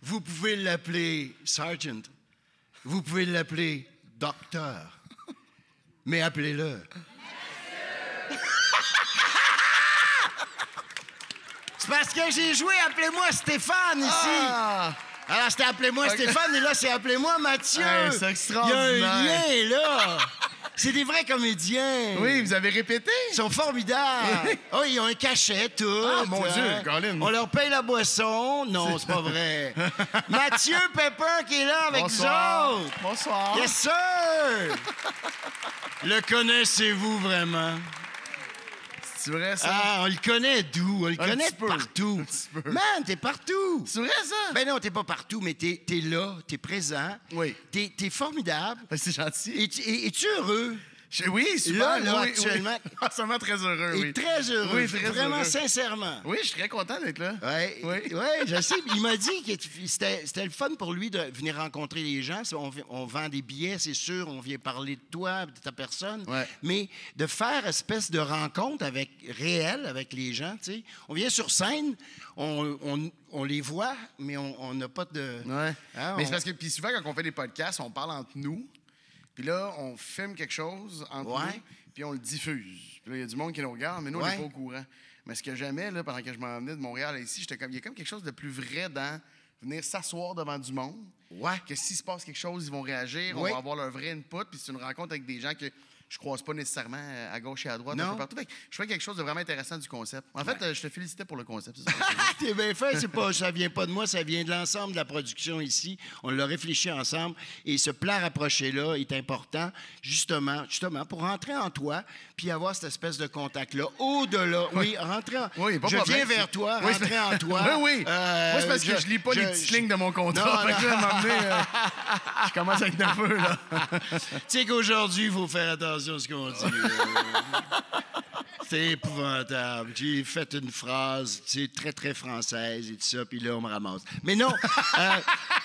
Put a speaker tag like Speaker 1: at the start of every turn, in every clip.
Speaker 1: Vous pouvez l'appeler Sergeant. Vous pouvez l'appeler Docteur. Mais appelez-le. C'est parce que j'ai joué Appelez-moi Stéphane ici.
Speaker 2: Ah!
Speaker 1: Alors, c'était Appelez-moi Stéphane, et là, c'est Appelez-moi Mathieu.
Speaker 2: Hey, c'est extraordinaire.
Speaker 1: Il y a un lien, là. C'est des vrais comédiens.
Speaker 2: Oui, vous avez répété?
Speaker 1: Ils sont formidables. Oh, ils ont un cachet, tout.
Speaker 2: Ah, mon Dieu,
Speaker 1: hein.
Speaker 2: Colin.
Speaker 1: On leur paye la boisson. Non, c'est pas vrai. Mathieu Pépin qui est là avec
Speaker 2: Bonsoir.
Speaker 1: nous autres.
Speaker 2: Bonsoir.
Speaker 1: Yes, sir! Le connaissez-vous vraiment?
Speaker 2: C'est vrai, ça?
Speaker 1: Ah, on le connaît d'où? On le connaît
Speaker 2: petit peu.
Speaker 1: partout.
Speaker 2: Un petit peu.
Speaker 1: Man, t'es partout.
Speaker 2: C'est vrai, ça?
Speaker 1: Ben non, t'es pas partout, mais t'es là, t'es présent.
Speaker 2: Oui.
Speaker 1: T'es formidable.
Speaker 2: Ben, c'est gentil.
Speaker 1: Es-tu heureux?
Speaker 2: Oui, super.
Speaker 1: Là,
Speaker 2: oui,
Speaker 1: actuellement.
Speaker 2: Oui. Ah, seulement très heureux,
Speaker 1: Et
Speaker 2: oui.
Speaker 1: très heureux.
Speaker 2: Oui, très
Speaker 1: Vraiment,
Speaker 2: heureux.
Speaker 1: sincèrement.
Speaker 2: Oui, je suis très content d'être là.
Speaker 1: Oui,
Speaker 2: Oui.
Speaker 1: ouais, je sais. Il m'a dit que c'était le fun pour lui de venir rencontrer les gens. On vend des billets, c'est sûr. On vient parler de toi, de ta personne.
Speaker 2: Ouais.
Speaker 1: Mais de faire espèce de rencontre réelle avec les gens, tu sais. On vient sur scène, on les voit, mais on n'a pas de...
Speaker 2: Ouais.
Speaker 1: Hein,
Speaker 2: Mais c'est parce que, puis souvent, quand on fait des podcasts, on parle entre nous. Puis là, on filme quelque chose entre
Speaker 1: Ouais.
Speaker 2: nous, puis on le diffuse. Puis là, il y a du monde qui nous regarde, mais nous, on
Speaker 1: Ouais.
Speaker 2: n'est pas au courant. Mais ce que j'aimais, là, pendant que je m'en venais de Montréal à ici, il y a comme quelque chose de plus vrai dans venir s'asseoir devant du monde.
Speaker 1: Ouais.
Speaker 2: Que s'il se passe quelque chose, ils vont réagir,
Speaker 1: Oui.
Speaker 2: on va avoir leur vrai input, puis c'est une rencontre avec des gens que je croise pas nécessairement à gauche et à droite, un
Speaker 1: Non.
Speaker 2: peu partout. Fait que je trouvais quelque chose de vraiment intéressant du concept. En fait, je te félicitais pour le concept. C'est ça.
Speaker 1: T'es bien fait, ça vient pas de moi, ça vient de l'ensemble de la production ici. On l'a réfléchi ensemble et ce plan rapproché-là est important justement pour rentrer en toi puis avoir cette espèce de contact-là. Au-delà, oui, rentrer en...
Speaker 2: Oui, pas de
Speaker 1: je
Speaker 2: problème.
Speaker 1: viens vers toi,
Speaker 2: Oui,
Speaker 1: rentrer en toi.
Speaker 2: Oui, oui. Moi, c'est parce que je lis pas les petites lignes de mon contrat.
Speaker 1: Non,
Speaker 2: Fait que là, à un moment donné, je commence à être nerveux, là.
Speaker 1: Tu sais qu'aujourd'hui, il faut faire attention à ce qu'on dit. C'est épouvantable. J'ai fait une phrase, tu sais, très, très française et tout ça, puis là, on me ramasse. Mais non,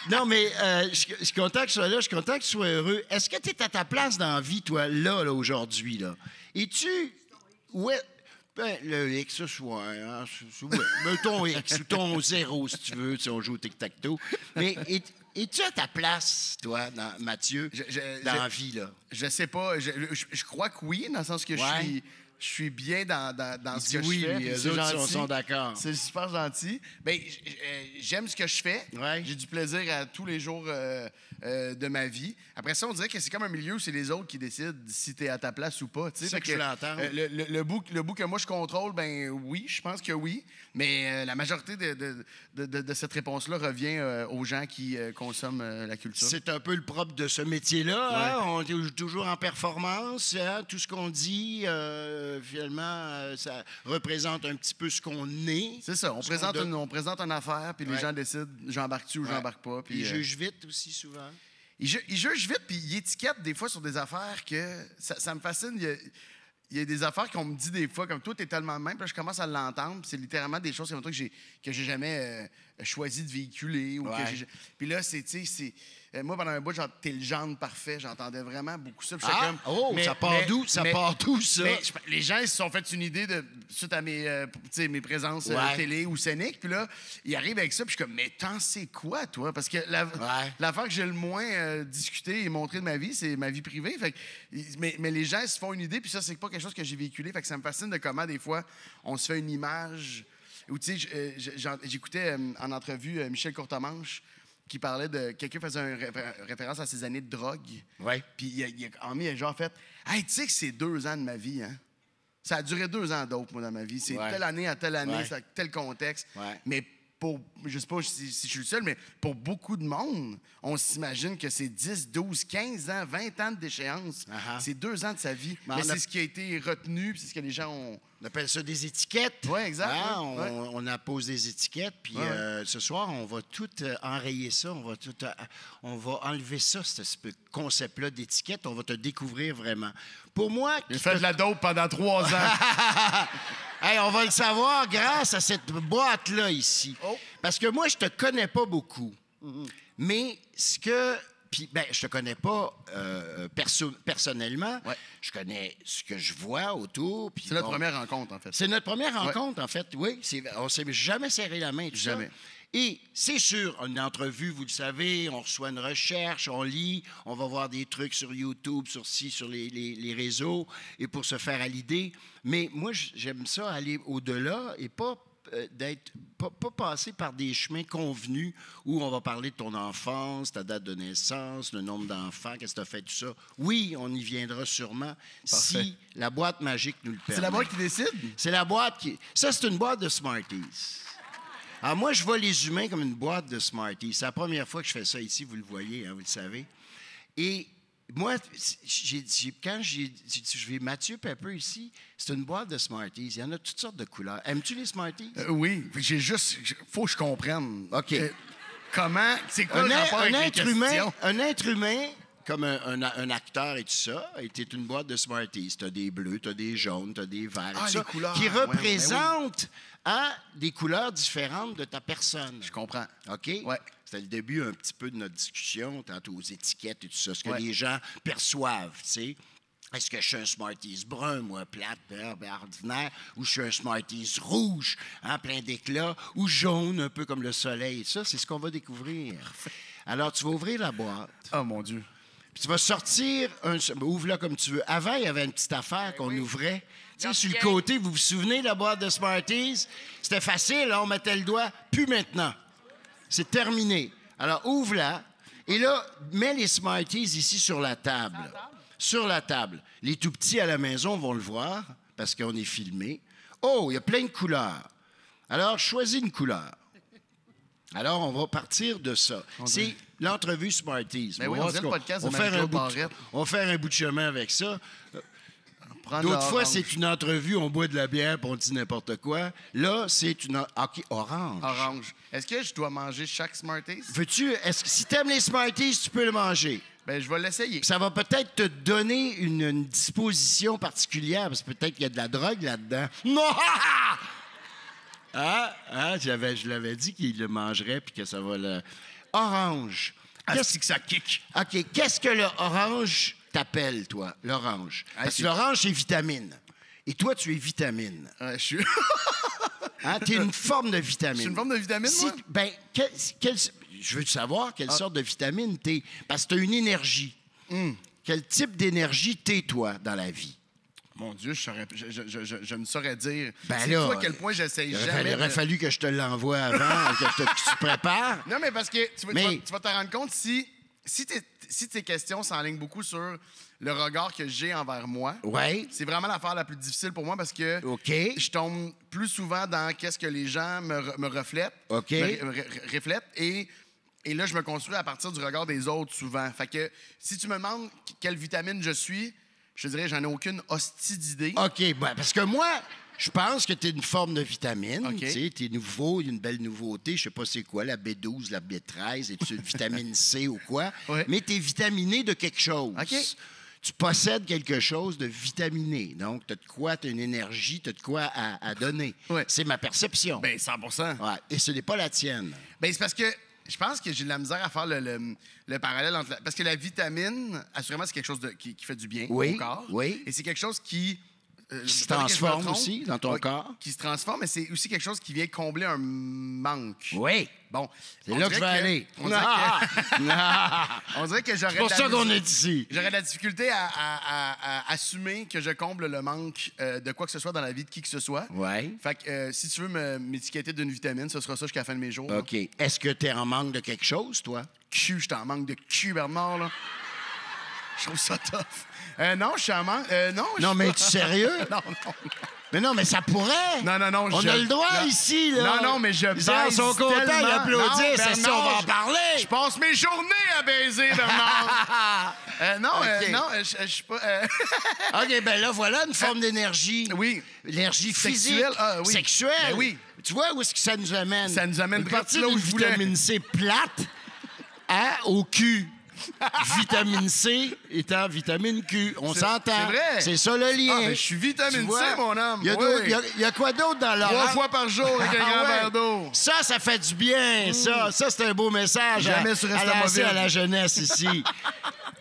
Speaker 1: non, mais je suis content que tu sois là, je suis content que tu sois heureux. Est-ce que tu es à ta place dans la vie, toi, là aujourd'hui, là? Es-tu... Ouais. Ben, le X, ce soir, hein, ouais. Ben, ton X ou ton 0, si tu veux, si on joue au tic-tac-toe. Mais es-tu à ta place, toi, Mathieu, dans la vie, là?
Speaker 2: Je sais pas. Je crois que oui, dans le sens que
Speaker 1: Ouais.
Speaker 2: je suis bien dans ce que
Speaker 1: Oui,
Speaker 2: je fais.
Speaker 1: lui,
Speaker 2: puis
Speaker 1: eux
Speaker 2: c'est
Speaker 1: autres
Speaker 2: gentil.
Speaker 1: sont d'accord.
Speaker 2: C'est super gentil. Ben, j'aime ce que je fais.
Speaker 1: Ouais.
Speaker 2: J'ai du plaisir à tous les jours de ma vie. Après ça, on dirait que c'est comme un milieu où c'est les autres qui décident si tu es à ta place ou pas.
Speaker 1: C'est ça que je voulais entendre.
Speaker 2: Le bout que moi je contrôle, ben oui, je pense que oui. Mais la majorité de cette réponse-là revient aux gens qui consomment la culture.
Speaker 1: C'est un peu le propre de ce métier-là. Hein? On est toujours en performance. Hein? Tout ce qu'on dit, finalement, ça représente un petit peu ce qu'on est.
Speaker 2: C'est ça. On présente une affaire, puis les
Speaker 1: Ouais.
Speaker 2: gens décident j'embarque-tu ou j'embarque pas. Puis
Speaker 1: Ils jugent vite aussi, souvent.
Speaker 2: Ils jugent vite, puis ils étiquettent des fois sur des affaires que ça me fascine. Il y a des affaires qu'on me dit des fois, comme toi, t'es tellement de même, puis là, je commence à l'entendre, puis c'est littéralement des choses que j'ai jamais choisi de véhiculer. Ou
Speaker 1: Ouais.
Speaker 2: que j'ai... Puis là, moi, pendant un bout, t'es le genre parfait, j'entendais vraiment beaucoup ça. Puis
Speaker 1: Ah!
Speaker 2: j'étais comme,
Speaker 1: Ça part d'où? Ça part d'où, ça?
Speaker 2: mais les gens, ils se sont fait une idée suite à mes présences
Speaker 1: Ouais.
Speaker 2: télé ou scéniques. Puis là, ils arrivent avec ça. Puis je suis comme, mais t'en sais quoi, toi? Parce que l'affaire que j'ai le moins discuté et montré de ma vie, c'est ma vie privée. Fait que, mais les gens, ils se font une idée. Puis ça, c'est pas quelque chose que j'ai véhiculé. Fait que ça me fascine de comment, des fois, on se fait une image. Ou tu sais, j'écoutais en entrevue Michel Courtemanche qui parlait de... Quelqu'un faisait une référence à ses années de drogue.
Speaker 1: Ouais.
Speaker 2: Puis il a genre fait « Hey, tu sais que c'est 2 ans de ma vie, hein? Ça a duré 2 ans d'autres, moi, dans ma vie. C'est
Speaker 1: Ouais.
Speaker 2: telle année à telle année,
Speaker 1: Ouais.
Speaker 2: c'est tel contexte.
Speaker 1: Ouais.
Speaker 2: Mais je sais pas si je suis le seul, mais pour beaucoup de monde, on s'imagine que c'est 10, 12, 15 ans, 20 ans de déchéance.
Speaker 1: Uh-huh.
Speaker 2: C'est 2 ans de sa vie.
Speaker 1: Mais
Speaker 2: Mais
Speaker 1: on a-
Speaker 2: c'est ce qui a été retenu, puis c'est ce que les gens ont...
Speaker 1: On appelle ça des étiquettes.
Speaker 2: Ouais, exact,
Speaker 1: Hein?
Speaker 2: ouais.
Speaker 1: On appose des étiquettes, puis
Speaker 2: Ouais.
Speaker 1: ce soir, on va tout enrayer ça, on va enlever ça, ce concept-là d'étiquette, on va te découvrir vraiment. Pour moi...
Speaker 2: J'ai fait de la dope pendant 3 ans.
Speaker 1: Hey, on va le savoir grâce à cette boîte-là ici.
Speaker 2: Oh.
Speaker 1: Parce que moi, je te connais pas beaucoup. Mais ce que... Puis, ben, je te connais pas personnellement.
Speaker 2: Ouais.
Speaker 1: Je connais ce que je vois autour. puis
Speaker 2: C'est notre
Speaker 1: bon,
Speaker 2: première rencontre, en fait.
Speaker 1: c'est notre première rencontre, en fait, oui. On ne s'est jamais serré la main, tout
Speaker 2: Jamais.
Speaker 1: ça. Et c'est sûr, une entrevue, vous le savez, on reçoit une recherche, on lit, on va voir des trucs sur YouTube, sur les réseaux, et pour se faire à l'idée. Mais moi, j'aime ça aller au-delà et pas passer par des chemins convenus où on va parler de ton enfance, ta date de naissance, le nombre d'enfants, qu'est-ce que tu as fait, tout ça. Oui, on y viendra sûrement si la boîte magique nous le permet.
Speaker 2: C'est la boîte qui décide?
Speaker 1: C'est la boîte qui... Ça, c'est une boîte de Smarties. Alors, moi, je vois les humains comme une boîte de Smarties. C'est la première fois que je fais ça ici, vous le voyez, hein, vous le savez. Et moi, quand je vais Mathieu Pepper ici, c'est une boîte de Smarties. Il y en a toutes sortes de couleurs. Aimes-tu les Smarties?
Speaker 2: Oui. Faut que je comprenne.
Speaker 1: OK.
Speaker 2: Comment? C'est quoi le rapport avec les questions?
Speaker 1: Un être humain, comme un acteur et tout ça, était une boîte de Smarties. Tu as des bleus, tu as des jaunes, tu as des verts, tout ça,
Speaker 2: couleurs,
Speaker 1: qui représentent des couleurs différentes de ta personne.
Speaker 2: Je comprends.
Speaker 1: OK?
Speaker 2: Ouais.
Speaker 1: C'était le début un petit peu de notre discussion, tantôt aux étiquettes et tout ça, ce que les gens perçoivent, tu sais. Est-ce que je suis un Smarties brun, moi, plate, ordinaire, ou je suis un Smarties rouge, plein d'éclat, ou jaune, un peu comme le soleil? Ça, c'est ce qu'on va découvrir. Alors, tu vas ouvrir la boîte.
Speaker 2: Oh, mon Dieu.
Speaker 1: Puis tu vas sortir, ouvre-la comme tu veux. Avant, il y avait une petite affaire qu'on ouvrait. Tu sais, sur le côté, vous vous souvenez de la boîte de Smarties? C'était facile, hein, on mettait le doigt. Plus maintenant. C'est terminé. Alors, ouvre-la. Et là, mets les Smarties ici sur la table. Sur la table. Les tout-petits à la maison vont le voir parce qu'on est filmé. Oh, il y a plein de couleurs. Alors, choisis une couleur. Alors, on va partir de ça. C'est l'entrevue Smarties.
Speaker 2: Mais oui, on dirait le podcast de
Speaker 1: Marie-Claude
Speaker 2: Barrette.
Speaker 1: On va faire un bout de chemin avec ça. D'autres fois, c'est une entrevue, on boit de la bière et on dit n'importe quoi. Là, c'est une... OK, orange.
Speaker 2: Orange. Est-ce que je dois manger chaque Smarties?
Speaker 1: Si t'aimes les Smarties, tu peux le manger.
Speaker 2: Ben, je vais l'essayer.
Speaker 1: Ça va peut-être te donner une disposition particulière, parce que peut-être qu'il y a de la drogue là-dedans. Non! Je l'avais dit qu'il le mangerait puis que ça va le... Orange.
Speaker 2: Qu'est-ce que ça kick?
Speaker 1: OK. Qu'est-ce que le orange t'appelle, toi, l'orange? Parce que l'orange, c'est vitamine. Et toi, tu es vitamine.
Speaker 2: Je suis...
Speaker 1: Tu es une forme de vitamine.
Speaker 2: Je suis une forme de vitamine, moi?
Speaker 1: Ben, je veux savoir quelle sorte de vitamine t'es. Parce que tu as une énergie. Quel type d'énergie t'es, toi, dans la vie?
Speaker 2: Mon Dieu, je ne saurais dire.
Speaker 1: Ben
Speaker 2: c'est
Speaker 1: là,
Speaker 2: toi à quel point j'essaye jamais.
Speaker 1: Il aurait fallu que je te l'envoie avant, que tu te prépares.
Speaker 2: Non, mais parce que tu vas te rendre compte si tes questions s'enlignent beaucoup sur le regard que j'ai envers moi.
Speaker 1: Ouais.
Speaker 2: C'est vraiment l'affaire la plus difficile pour moi parce que je tombe plus souvent dans qu'est-ce que les gens me reflètent, reflètent et là, je me construis à partir du regard des autres souvent. Fait que si tu me demandes quelle vitamine je suis, je te dirais, j'en ai aucune hostie d'idée.
Speaker 1: OK, ben, parce que moi, je pense que tu es une forme de vitamine.
Speaker 2: OK.
Speaker 1: Tu sais, tu es nouveau, il y a une belle nouveauté. Je sais pas c'est quoi, la B12, la B13, es-tu une vitamine C ou quoi?
Speaker 2: Ouais.
Speaker 1: Mais tu es vitaminé de quelque chose.
Speaker 2: OK.
Speaker 1: Tu possèdes quelque chose de vitaminé. Donc, tu as de quoi, tu as une énergie, tu as de quoi à donner.
Speaker 2: Ouais.
Speaker 1: C'est ma perception.
Speaker 2: Ben 100%.
Speaker 1: Ouais. Et ce n'est pas la tienne.
Speaker 2: Ben c'est parce que je pense que j'ai de la misère à faire le parallèle entre... Parce que la vitamine, assurément, c'est quelque chose qui fait du bien au corps.
Speaker 1: Oui.
Speaker 2: Et c'est quelque chose qui...
Speaker 1: se transforme aussi dans ton corps.
Speaker 2: Qui se transforme, mais c'est aussi quelque chose qui vient combler un manque.
Speaker 1: Oui.
Speaker 2: Bon.
Speaker 1: C'est là que je vais aller.
Speaker 2: On dirait que j'aurais...
Speaker 1: C'est pour ça qu'on est ici.
Speaker 2: J'aurais de la difficulté à assumer que je comble le manque de quoi que ce soit dans la vie de qui que ce soit.
Speaker 1: Oui.
Speaker 2: Fait que si tu veux m'étiqueter d'une vitamine, ce sera ça jusqu'à la fin de mes jours.
Speaker 1: OK. Là. Est-ce que tu es en manque de quelque chose, toi?
Speaker 2: Je suis en manque de cul, Bernard, là. Je trouve ça tough. Non, je suis en manque...
Speaker 1: non, mais es-tu sérieux?
Speaker 2: Non.
Speaker 1: Mais non, mais ça pourrait.
Speaker 2: Non.
Speaker 1: On a le droit ici, là.
Speaker 2: Non, mais je baise
Speaker 1: ils sont contents, ils
Speaker 2: tellement.
Speaker 1: applaudissent.
Speaker 2: Non,
Speaker 1: C'est ça, on va en parler.
Speaker 2: Je passe mes journées à baiser, Bernard. Je suis pas...
Speaker 1: OK, ben là, voilà une forme d'énergie.
Speaker 2: Oui.
Speaker 1: L'énergie physique.
Speaker 2: Sexuelle. Oui.
Speaker 1: Sexuelle.
Speaker 2: Ben oui.
Speaker 1: Tu vois où est-ce que ça nous amène?
Speaker 2: Ça nous amène
Speaker 1: une partie
Speaker 2: là où
Speaker 1: d'une
Speaker 2: je voulais.
Speaker 1: vitamine C plate au cul. Vitamine C étant vitamine Q. On s'entend.
Speaker 2: C'est vrai.
Speaker 1: C'est ça le lien.
Speaker 2: Mais je suis vitamine C, mon homme.
Speaker 1: Il y a quoi d'autre dans l'orange?
Speaker 2: 3 fois par jour avec un grand verre d'eau.
Speaker 1: Ça fait du bien, ça. Ça, c'est un beau message
Speaker 2: Jamais sur
Speaker 1: à lancer
Speaker 2: Estomoville.
Speaker 1: à la jeunesse ici.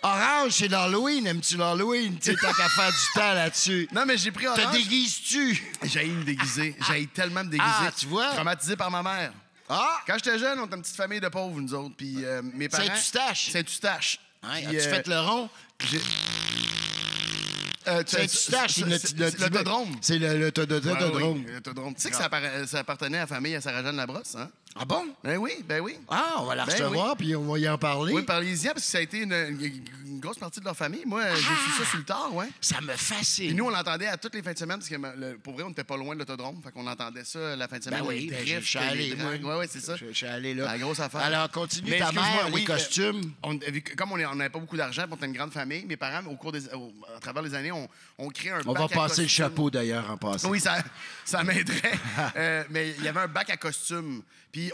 Speaker 1: Orange, c'est l'Halloween. Aimes-tu l'Halloween? Tu sais, tant qu'à faire du temps là-dessus.
Speaker 2: Non, mais j'ai pris orange.
Speaker 1: Te déguises-tu?
Speaker 2: J'haïs me déguiser. J'haïs tellement me déguiser.
Speaker 1: Tu vois?
Speaker 2: Traumatisé par ma mère.
Speaker 1: Ah!
Speaker 2: Quand j'étais jeune, on était une petite famille de pauvres, nous autres. Puis mes parents...
Speaker 1: Saint-Eustache?
Speaker 2: Saint-Eustache.
Speaker 1: Ouais,
Speaker 2: Puis,
Speaker 1: as-tu fait le rond? Saint-Eustache,
Speaker 2: c'est l'autodrome.
Speaker 1: C'est l'autodrome.
Speaker 2: Oui, l'autodrome. Tu sais que ça appartenait à la famille à Sarah-Jeanne-Labrosse, hein?
Speaker 1: Ah bon?
Speaker 2: Ben oui, ben oui.
Speaker 1: Ah, on va la
Speaker 2: Ben
Speaker 1: recevoir, puis on va y en parler.
Speaker 2: Oui, parlez-y, parce que ça a été une grosse partie de leur famille. Moi, j'ai su ça sur le tard, ouais.
Speaker 1: Ça me fascine.
Speaker 2: Puis nous, on l'entendait à toutes les fins de semaine, parce que pour vrai, on n'était pas loin de l'autodrome. Fait qu'on entendait ça la fin de semaine.
Speaker 1: Ben oui, je suis allé là.
Speaker 2: Oui, c'est ça.
Speaker 1: Je suis allé là.
Speaker 2: La grosse affaire.
Speaker 1: Alors, continue
Speaker 2: Mais
Speaker 1: ta
Speaker 2: excuse-moi,
Speaker 1: mère, les costumes.
Speaker 2: Comme on n'avait pas beaucoup d'argent, on était une grande famille, mes parents, à travers les années, on crée un bac
Speaker 1: On va
Speaker 2: à
Speaker 1: passer le
Speaker 2: costumes.
Speaker 1: chapeau, d'ailleurs, en passant.
Speaker 2: Oui, ça m'aiderait. Mais il y avait un bac à costumes. Puis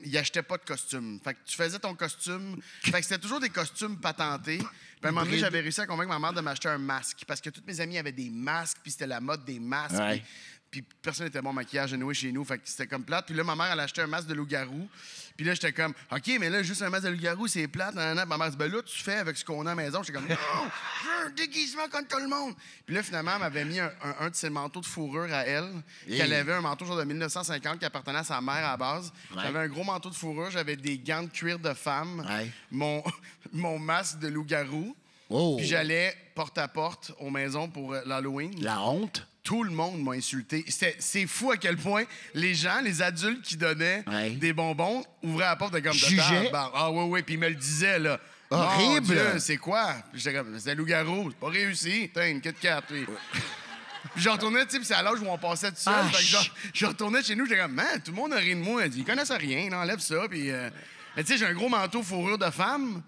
Speaker 2: ils achetaient pas de costumes. Fait que tu faisais ton costume. Fait que c'était toujours des costumes patentés. Puis à un moment donné, j'avais réussi à convaincre ma mère de m'acheter un masque. Parce que tous mes amis avaient des masques, puis c'était la mode des masques.
Speaker 1: Ouais.
Speaker 2: Puis personne n'était bon maquillage à nouer chez nous. Fait que c'était comme plate. Puis là, ma mère, elle a acheté un masque de loup-garou. Puis là, j'étais comme, OK, mais là, juste un masque de loup-garou, c'est plate. Ma mère dit, ben là, tu fais avec ce qu'on a à la maison. J'étais comme, non, je veux un déguisement comme tout le monde. Puis là, finalement, elle m'avait mis un de ses manteaux de fourrure à elle. Qu'elle avait un manteau genre de 1950 qui appartenait à sa mère à la base.
Speaker 1: Ouais.
Speaker 2: J'avais un gros manteau de fourrure. J'avais des gants de cuir de femme.
Speaker 1: Ouais.
Speaker 2: Mon masque de loup-garou.
Speaker 1: Oh.
Speaker 2: Puis j'allais porte à porte aux maisons pour l'Halloween.
Speaker 1: La honte?
Speaker 2: Tout le monde m'a insulté. C'est fou à quel point les gens, les adultes qui donnaient des bonbons, ouvraient la porte de comme
Speaker 1: Jugeaient.
Speaker 2: Ah oui, puis ils me le disaient, là.
Speaker 1: Horrible!
Speaker 2: Mon Dieu, c'est quoi? Puis j'étais comme, c'est loup-garou, c'est pas réussi. T'as une Kit Kat. Puis je retournais, tu sais, puis c'est à l'âge où on passait tout seul.
Speaker 1: Ah,
Speaker 2: Fait que je retournais chez nous, j'étais comme, man, tout le monde a ri de moi. Ils connaissent rien, là, enlève ça. Puis, mais tu sais, j'ai un gros manteau fourrure de femme.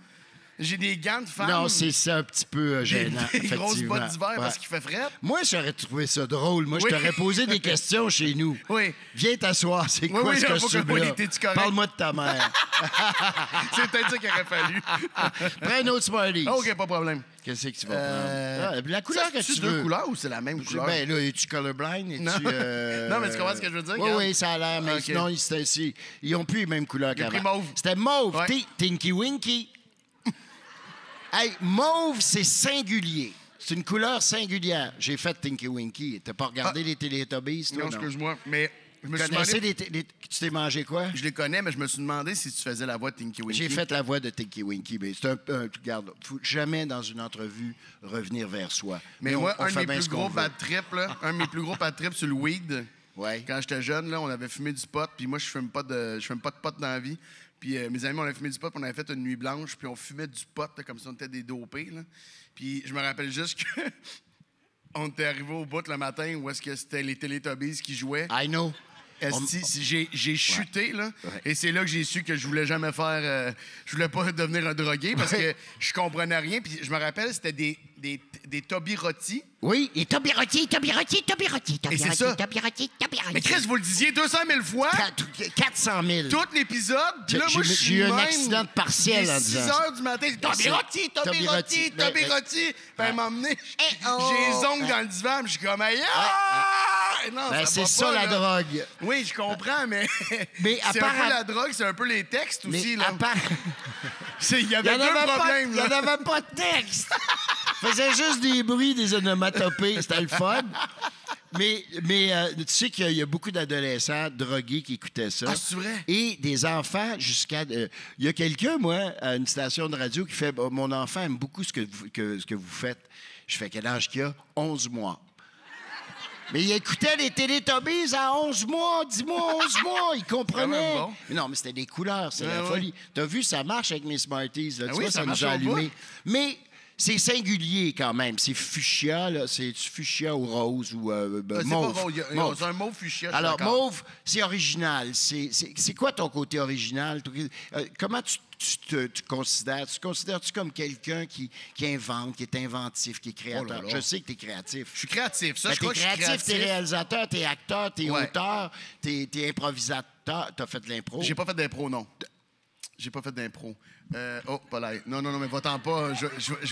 Speaker 2: J'ai des gants de femme.
Speaker 1: Non, c'est ça un petit peu gênant.
Speaker 2: Des grosses
Speaker 1: effectivement.
Speaker 2: bottes d'hiver
Speaker 1: Ouais.
Speaker 2: parce qu'il fait frais.
Speaker 1: Moi, j'aurais trouvé ça drôle. Moi,
Speaker 2: Oui.
Speaker 1: je t'aurais posé des questions chez nous.
Speaker 2: Oui.
Speaker 1: Viens t'asseoir. C'est quoi
Speaker 2: oui,
Speaker 1: ce
Speaker 2: faut que-
Speaker 1: costume-là?
Speaker 2: oui, t'es-tu correct?
Speaker 1: Parle-moi de ta mère.
Speaker 2: C'est peut-être ça qu'il aurait fallu.
Speaker 1: Prends un autre Smarties.
Speaker 2: OK, pas de problème.
Speaker 1: Qu'est-ce que tu vas prendre? Ah, la couleur que tu
Speaker 2: C'est
Speaker 1: veux.
Speaker 2: deux couleurs ou c'est la même couleur?
Speaker 1: Ben là, es-tu colorblind? Es-tu,
Speaker 2: Non. Non, mais tu comprends ce que je veux dire?
Speaker 1: Oui,
Speaker 2: regarde?
Speaker 1: oui, ça a l'air, mais
Speaker 2: OK.
Speaker 1: sinon, ils n'ont plus les mêmes couleurs
Speaker 2: J'ai
Speaker 1: qu'avant.
Speaker 2: pris mauve.
Speaker 1: C'était mauve.
Speaker 2: Ouais.
Speaker 1: Tinky Winky. Hey, mauve, c'est singulier. C'est une couleur singulière. J'ai fait Tinky Winky. T'as pas regardé les Teletubbies, toi?
Speaker 2: Non, excuse-moi, mais je me suis
Speaker 1: Connaissais
Speaker 2: demandé...
Speaker 1: Tu t'es mangé quoi?
Speaker 2: Je les connais, mais je me suis demandé si tu faisais la voix de Tinky Winky.
Speaker 1: J'ai fait la voix de Tinky Winky, mais c'est regarde, faut jamais dans une entrevue revenir vers soi.
Speaker 2: Mais moi,
Speaker 1: on
Speaker 2: un de
Speaker 1: fait
Speaker 2: mes
Speaker 1: bien
Speaker 2: plus
Speaker 1: ce qu'on
Speaker 2: gros
Speaker 1: veut.
Speaker 2: bad trips, là, un de mes plus gros bad trips sur le weed,
Speaker 1: Ouais.
Speaker 2: quand j'étais jeune, là, on avait fumé du pot, puis moi, je fume pas de pot dans la vie. Puis mes amis, on avait fumé du pot, puis on avait fait une nuit blanche, puis on fumait du pot, là, comme si on était des dopés, là. Puis je me rappelle juste que on était arrivé au bout le matin où est-ce que c'était les Teletubbies qui jouaient.
Speaker 1: I know.
Speaker 2: Esti, j'ai chuté, là.
Speaker 1: Ouais.
Speaker 2: Et c'est là que j'ai su que je voulais jamais faire... je voulais pas devenir un drogué parce que je comprenais rien. Puis je me rappelle, c'était des Toby Rôti.
Speaker 1: Oui, et
Speaker 3: Tobirotti.
Speaker 2: Et c'est ça. Mais Chris, vous le disiez 200 000 fois,
Speaker 1: 400 000.
Speaker 2: tout l'épisode. Puis là, moi, je
Speaker 1: J'ai
Speaker 2: suis
Speaker 1: eu un
Speaker 2: même
Speaker 1: accident de partiel
Speaker 2: il est
Speaker 1: en disant
Speaker 2: 6
Speaker 1: ça.
Speaker 2: heures du matin. Tobirotti.
Speaker 1: Tobirotti.
Speaker 2: Puis elle m'a emmené.
Speaker 3: Eh oh.
Speaker 2: J'ai les ongles dans le divan. puis Je suis comme, aïe! Ah! Non,
Speaker 1: Ben,
Speaker 2: va
Speaker 1: c'est
Speaker 2: pas,
Speaker 1: ça, la
Speaker 2: là.
Speaker 1: drogue.
Speaker 2: Oui, je comprends, mais,
Speaker 1: Mais
Speaker 2: c'est un
Speaker 1: apparemment-
Speaker 2: peu la drogue, c'est un peu les textes
Speaker 1: Mais
Speaker 2: aussi. Là.
Speaker 1: à part...
Speaker 2: Il y
Speaker 1: Il
Speaker 2: avait
Speaker 1: n'y
Speaker 2: deux problèmes.
Speaker 1: Il n'y en
Speaker 2: là.
Speaker 1: avait pas de texte. Faisait juste des bruits, des onomatopées. C'était le fun. Mais tu sais qu'il y a beaucoup d'adolescents drogués qui écoutaient ça.
Speaker 2: Ah, c'est vrai?
Speaker 1: Et des enfants jusqu'à... il y a quelqu'un, moi, à une station de radio qui fait « Mon enfant aime beaucoup ce que vous faites. » Je fais « Quel âge qu'il a? » 11 mois. Mais il écoutait les Télétobies à 11 mois, 10 mois, 11 mois. Il comprenait.
Speaker 2: Quand même bon.
Speaker 1: Mais non, mais c'était des couleurs, c'est
Speaker 2: Ouais,
Speaker 1: la
Speaker 2: ouais.
Speaker 1: folie. T'as vu, ça marche avec mes Smarties. Là.
Speaker 2: Ah
Speaker 1: Tu
Speaker 2: oui,
Speaker 1: vois,
Speaker 2: ça
Speaker 1: ça nous
Speaker 2: marche
Speaker 1: a
Speaker 2: au
Speaker 1: allumés.
Speaker 2: bout.
Speaker 1: Mais c'est singulier quand même. C'est fuchsia, là. C'est fuchsia ou rose ou
Speaker 2: C'est
Speaker 1: mauve.
Speaker 2: pas rose.
Speaker 1: Mauve.
Speaker 2: C'est un mauve fuchsia. je suis
Speaker 1: Alors,
Speaker 2: d'accord.
Speaker 1: mauve, c'est original. C'est quoi ton côté original? Comment tu te considères? Tu te considères-tu comme quelqu'un qui invente, qui est inventif, qui est créateur?
Speaker 2: Oh là là.
Speaker 1: Je sais que tu es créatif.
Speaker 2: Je suis créatif. Ça,
Speaker 1: Ben,
Speaker 2: je crois
Speaker 1: t'es
Speaker 2: que je suis
Speaker 1: créatif, t'es
Speaker 2: créatif.
Speaker 1: réalisateur, t'es acteur, t'es
Speaker 2: Ouais.
Speaker 1: auteur, t'es improvisateur. T'as fait de l'impro?
Speaker 2: J'ai pas fait d'impro, non. J'ai pas fait d'impro. Pas là. Non, mais va-t'en pas.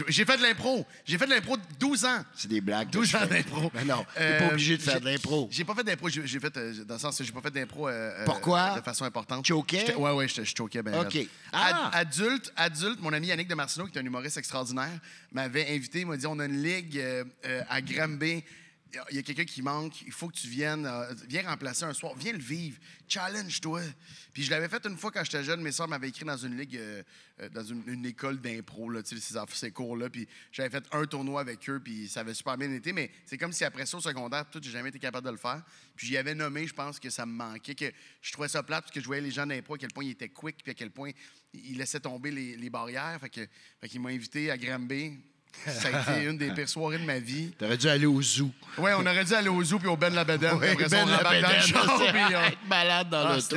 Speaker 2: J'ai fait de l'impro. J'ai fait de l'impro 12 ans.
Speaker 1: C'est des blagues.
Speaker 2: 12
Speaker 1: que tu
Speaker 2: ans
Speaker 1: fais.
Speaker 2: d'impro.
Speaker 1: Ben non, t'es pas obligé de faire de l'impro.
Speaker 2: J'ai pas fait d'impro. J'ai fait, dans le sens, j'ai pas fait d'impro
Speaker 1: Pourquoi?
Speaker 2: de façon importante.
Speaker 1: Choquais?
Speaker 2: Ouais, je choquais bien.
Speaker 1: OK.
Speaker 2: raide.
Speaker 1: Ah!
Speaker 2: Adulte, mon ami Yannick de Marcineau, qui est un humoriste extraordinaire, m'avait invité. Il m'a dit on a une ligue à Granby. il y a quelqu'un qui manque, il faut que tu viennes, viens remplacer un soir, viens le vivre, challenge-toi. Puis je l'avais fait une fois quand j'étais jeune, mes soeurs m'avaient écrit dans une ligue, dans une école d'impro, là, tu sais, ces cours-là, puis j'avais fait un tournoi avec eux, puis ça avait super bien été, mais c'est comme si après ça, au secondaire, tout, j'ai jamais été capable de le faire. Puis j'y avais nommé, je pense que ça me manquait, que je trouvais ça plate, parce que je voyais les gens d'impro, à quel point ils étaient quick, puis à quel point ils laissaient tomber les barrières. Fait qu'ils m'ont invité à Granby. Ça a été une des pires soirées de ma vie.
Speaker 1: T'aurais dû aller au zoo.
Speaker 2: Oui, on aurait dû aller au zoo puis au Ben Labeden.
Speaker 1: Oui,
Speaker 2: après ça,
Speaker 1: Ben
Speaker 2: on embarque dans le
Speaker 1: Labeden,
Speaker 2: char,
Speaker 1: c'est
Speaker 2: puis,
Speaker 1: être malade dans l'auto.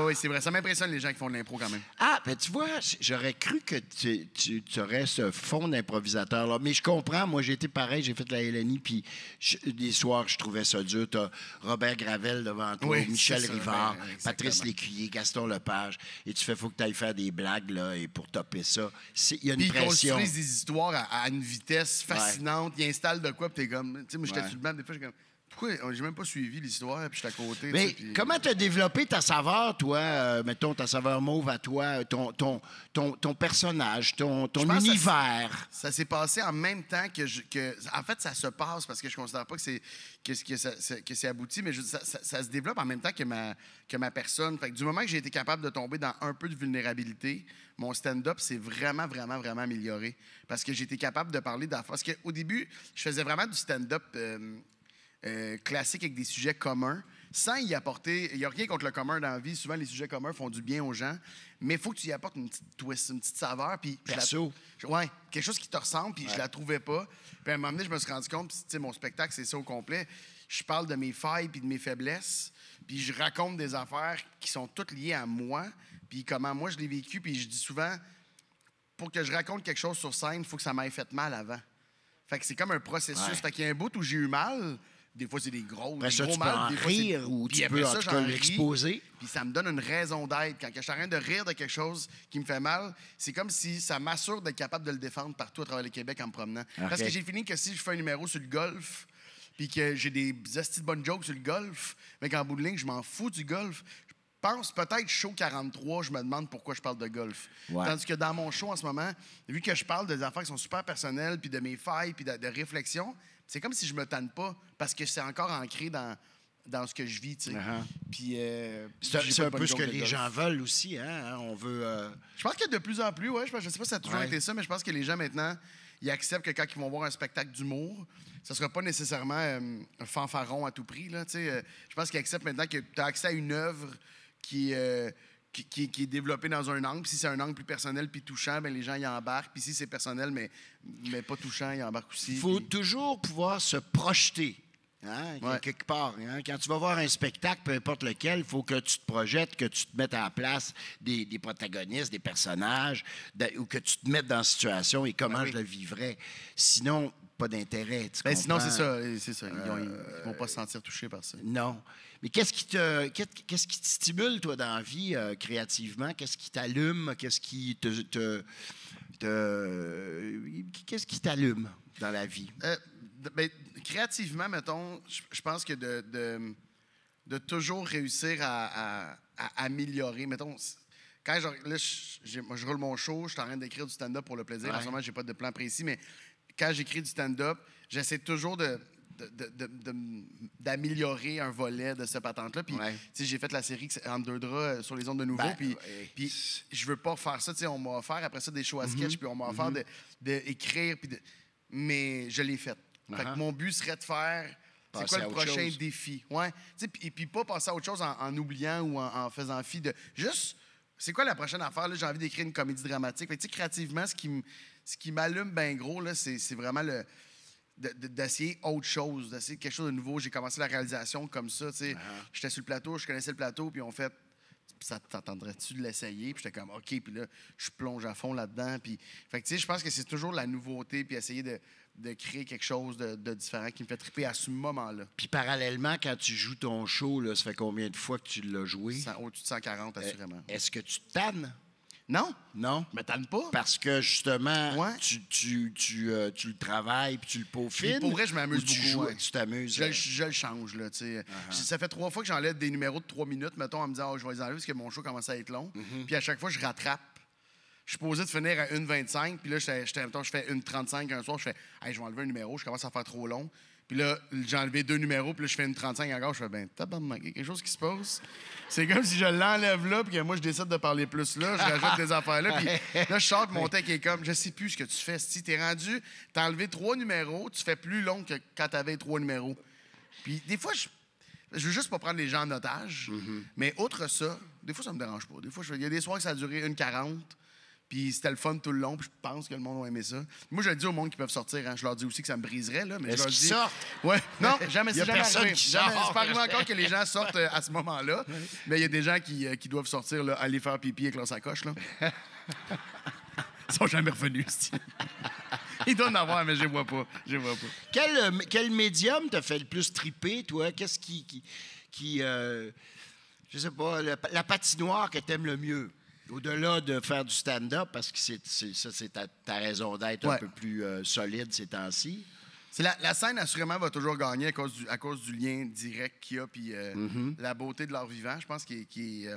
Speaker 2: Oui, c'est vrai. Ça m'impressionne les gens qui font de l'impro quand même.
Speaker 1: Ah, ben tu vois, j'aurais cru que tu aurais ce fond d'improvisateur-là. Mais je comprends. Moi, j'ai été pareil. J'ai fait de la LNI, puis des soirs, je trouvais ça dur. T'as Robert Gravel devant toi,
Speaker 2: Oui,
Speaker 1: Michel
Speaker 2: c'est ça,
Speaker 1: Rivard,
Speaker 2: ben,
Speaker 1: Patrice Lécuyer, Gaston Lepage. Et tu fais, faut que tu ailles faire des blagues, là, et pour topper ça, il y a une
Speaker 2: Puis ils
Speaker 1: pression.
Speaker 2: construisent des histoires à une vitesse fascinante. Ils installent de quoi, puis t'es comme... Tu sais, moi, j'étais sur le banc, des fois, j'étais comme... Pourquoi j'ai même pas suivi l'histoire, puis j'étais à côté.
Speaker 1: Mais
Speaker 2: puis...
Speaker 1: comment tu as développé ta saveur, toi, mettons ta saveur mauve à toi, ton personnage, ton univers?
Speaker 2: Ça s'est passé en même temps en fait, ça se passe parce que je considère pas que c'est abouti, mais ça se développe en même temps que ma personne. Fait que du moment que j'ai été capable de tomber dans un peu de vulnérabilité, mon stand-up s'est vraiment, vraiment, vraiment amélioré. Parce que j'ai été capable de parler d'affaires. Parce qu'au début, je faisais vraiment du stand-up... classique avec des sujets communs, sans y apporter... Il n'y a rien contre le commun dans la vie. Souvent, les sujets communs font du bien aux gens, mais il faut que tu y apportes une petite twist, une petite saveur. Puis ouais, quelque chose qui te ressemble, puis je la trouvais pas. Puis à un moment donné, je me suis rendu compte, puis mon spectacle, c'est ça au complet. Je parle de mes failles puis de mes faiblesses, puis je raconte des affaires qui sont toutes liées à moi, puis comment moi je l'ai vécu. Puis je dis souvent, pour que je raconte quelque chose sur scène, il faut que ça m'aille fait mal avant. Fait que c'est comme un processus.
Speaker 1: Ouais.
Speaker 2: Fait qu'il y a un bout où j'ai eu mal... Des fois, c'est des gros
Speaker 1: Après ça,
Speaker 2: gros
Speaker 1: tu peux
Speaker 2: mal.
Speaker 1: en
Speaker 2: Des fois,
Speaker 1: rire ou tu peux en tout cas l'exposer.
Speaker 2: Puis ça me donne une raison d'être. Quand je suis en train de rire de quelque chose qui me fait mal, c'est comme si ça m'assure d'être capable de le défendre partout à travers le Québec en me promenant. Okay. Parce que j'ai fini que si je fais un numéro sur le golf, puis que j'ai des hosties de bonnes jokes sur le golf, mais qu'en bout de ligne, je m'en fous du golf. Je pense peut-être show 43, je me demande pourquoi je parle de golf. Ouais. Tandis que dans mon show en ce moment, vu que je parle des affaires qui sont super personnelles, puis de mes failles, puis de réflexion, c'est comme si je me tanne pas, parce que c'est encore ancré dans ce que je vis, tu sais. Puis
Speaker 1: c'est un peu ce que les gens veulent aussi, hein? On veut...
Speaker 2: Je pense que de plus en plus, ouais. Je sais pas si ça a toujours été ça, mais je pense que les gens, maintenant, ils acceptent que quand ils vont voir un spectacle d'humour, ça sera pas nécessairement un fanfaron à tout prix, là, tu sais. Je pense qu'ils acceptent maintenant que tu as accès à une œuvre qui est développé dans un angle. Puis si c'est un angle plus personnel puis touchant, bien, les gens y embarquent. Puis si c'est personnel, mais pas touchant, ils embarquent aussi.
Speaker 1: Il faut toujours pouvoir se projeter. Hein, quelque part. Hein? Quand tu vas voir un spectacle, peu importe lequel, il faut que tu te projettes, que tu te mettes à la place des protagonistes, des personnages, ou que tu te mettes dans la situation et comment je le vivrais. Sinon, pas d'intérêt.
Speaker 2: Sinon, c'est ça. Ils ne vont pas se sentir touchés par ça.
Speaker 1: Non. Mais qu'est-ce qui te stimule, toi, dans la vie, créativement? Qu'est-ce qui t'allume? Qu'est-ce qui qu'est-ce qui t'allume dans la vie?
Speaker 2: Créativement, mettons, je pense que de toujours réussir à améliorer. Mettons, quand je roule mon show, je suis en train d'écrire du stand-up pour le plaisir. En ce moment, je n'ai pas de plan précis, mais quand j'écris du stand-up, j'essaie toujours d'améliorer un volet de cette patente-là. Puis, j'ai fait la série Entre deux draps sur les ondes de nouveau. Puis, je veux pas faire ça. On m'a offert après ça des shows à sketch, puis on m'a offert d'écrire. Mais je l'ai fait. Fait que mon but serait de faire... C'est quoi le prochain défi? Ouais. Et puis pas passer à autre chose en oubliant ou en faisant fi de... Juste, c'est quoi la prochaine affaire? Là, j'ai envie d'écrire une comédie dramatique. Fait que, créativement, ce qui m'allume bien gros, là, c'est vraiment d'essayer autre chose, d'essayer quelque chose de nouveau. J'ai commencé la réalisation comme ça. J'étais sur le plateau, je connaissais le plateau, puis on fait... Ça t'entendrais-tu de l'essayer? Puis j'étais comme, OK, puis là, je plonge à fond là-dedans. Puis, fait que, je pense que c'est toujours la nouveauté, puis essayer de créer quelque chose de différent qui me fait triper à ce moment-là.
Speaker 1: Puis parallèlement, quand tu joues ton show, là, ça fait combien de fois que tu l'as joué?
Speaker 2: Au-dessus de 140, assurément.
Speaker 1: Est-ce que tu te tannes?
Speaker 2: Non.
Speaker 1: Non?
Speaker 2: Je me tanne pas.
Speaker 1: Parce que, justement, tu le travailles puis tu le peaufines.
Speaker 2: Pour vrai, je m'amuse beaucoup.
Speaker 1: Tu t'amuses.
Speaker 2: Je le change, là, tu sais. Ça fait 3 fois que j'enlève des numéros de 3 minutes, mettons, en me disant, je vais les enlever parce que mon show commence à être long. Puis à chaque fois, je rattrape. Je suis posé de finir à 1,25, puis là, je fais 1,35 un soir, je fais, je vais enlever un numéro, je commence à faire trop long. Puis là, j'ai enlevé 2 numéros, puis là, je fais une 35 encore. Je fais, ben, tabarnak, il y a quelque chose qui se passe. C'est comme si je l'enlève là, puis que moi, je décide de parler plus là. Je rajoute des affaires là, puis là, je sors, mon texte est comme, je sais plus ce que tu fais. Si t'es rendu, t'as enlevé 3 numéros, tu fais plus long que quand t'avais 3 numéros. Puis des fois, je veux juste pas prendre les gens en otage, mais outre ça, des fois, ça me dérange pas. Des fois, il y a des soirs que ça a duré 1h40. Puis c'était le fun tout le long, puis je pense que le monde a aimé ça. Moi, je le dis au monde qui peuvent sortir, hein, je leur dis aussi que ça me briserait, là, mais je
Speaker 1: Est-ce
Speaker 2: leur
Speaker 1: qu'ils
Speaker 2: dis...
Speaker 1: sortent?
Speaker 2: Ouais. Non, jamais,
Speaker 1: Il y a
Speaker 2: c'est jamais
Speaker 1: personne
Speaker 2: arrivé.
Speaker 1: qui
Speaker 2: Jamais.
Speaker 1: sort.
Speaker 2: C'est pas arrivé encore que les gens sortent à ce moment-là, mais il y a des gens qui doivent sortir, là, aller faire pipi avec leur sacoche, là. Ils sont jamais revenus, ici. Ils doivent en avoir, mais je les vois pas. Je les vois pas.
Speaker 1: Quel médium t'a fait le plus triper, toi? Qu'est-ce qui je sais pas, la patinoire que t'aimes le mieux? Au-delà de faire du stand-up, parce que c'est ta raison d'être un peu plus solide ces temps-ci.
Speaker 2: C'est la scène, assurément, va toujours gagner à cause du lien direct qu'il y a, puis la beauté de leur vivant, je pense, qui est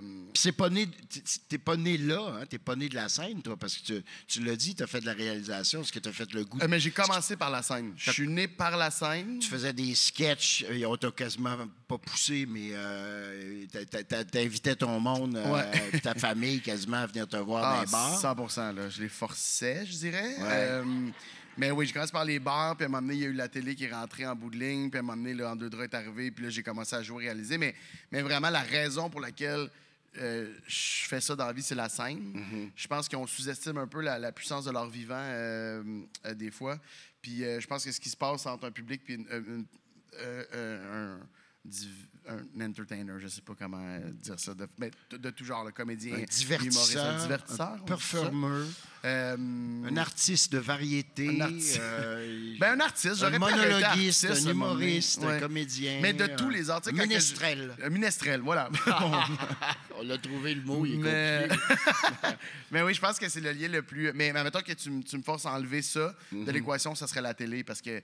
Speaker 1: T'es pas né là, hein? T'es pas né de la scène, toi, parce que tu l'as dit, t'as fait de la réalisation, est-ce que t'as fait le goût...
Speaker 2: mais j'ai commencé par la scène. Je suis né par la scène.
Speaker 1: Tu faisais des sketchs, on t'a quasiment pas poussé, mais t'invitais ton monde, ta famille quasiment à venir te voir dans les bars.
Speaker 2: 100%, là. Je les forçais, je dirais.
Speaker 1: Ouais.
Speaker 2: Mais oui, je commence par les bars, puis à un moment donné, il y a eu la télé qui est rentrée en bout de ligne, puis à un moment donné, En deux draps est arrivé, puis là, j'ai commencé à jouer, réaliser. Mais vraiment, la raison pour laquelle je fais ça dans la vie, c'est la scène. Je pense qu'on sous-estime un peu la puissance de leur vivant des fois. Puis je pense que ce qui se passe entre un public et un entertainer, je sais pas comment dire ça, de tout genre, le comédien,
Speaker 1: un divertisseur, un performeur, un artiste de variété,
Speaker 2: un artiste,
Speaker 1: un monologuiste, un humoriste, un comédien,
Speaker 2: mais de tous les arts,
Speaker 1: minestrel.
Speaker 2: Un minestrel, voilà.
Speaker 1: On l'a trouvé le mot, il est compliqué.
Speaker 2: Mais oui, je pense que c'est le lien le plus. Mais mettons que tu me forces à enlever ça de l'équation, ça serait la télé, parce que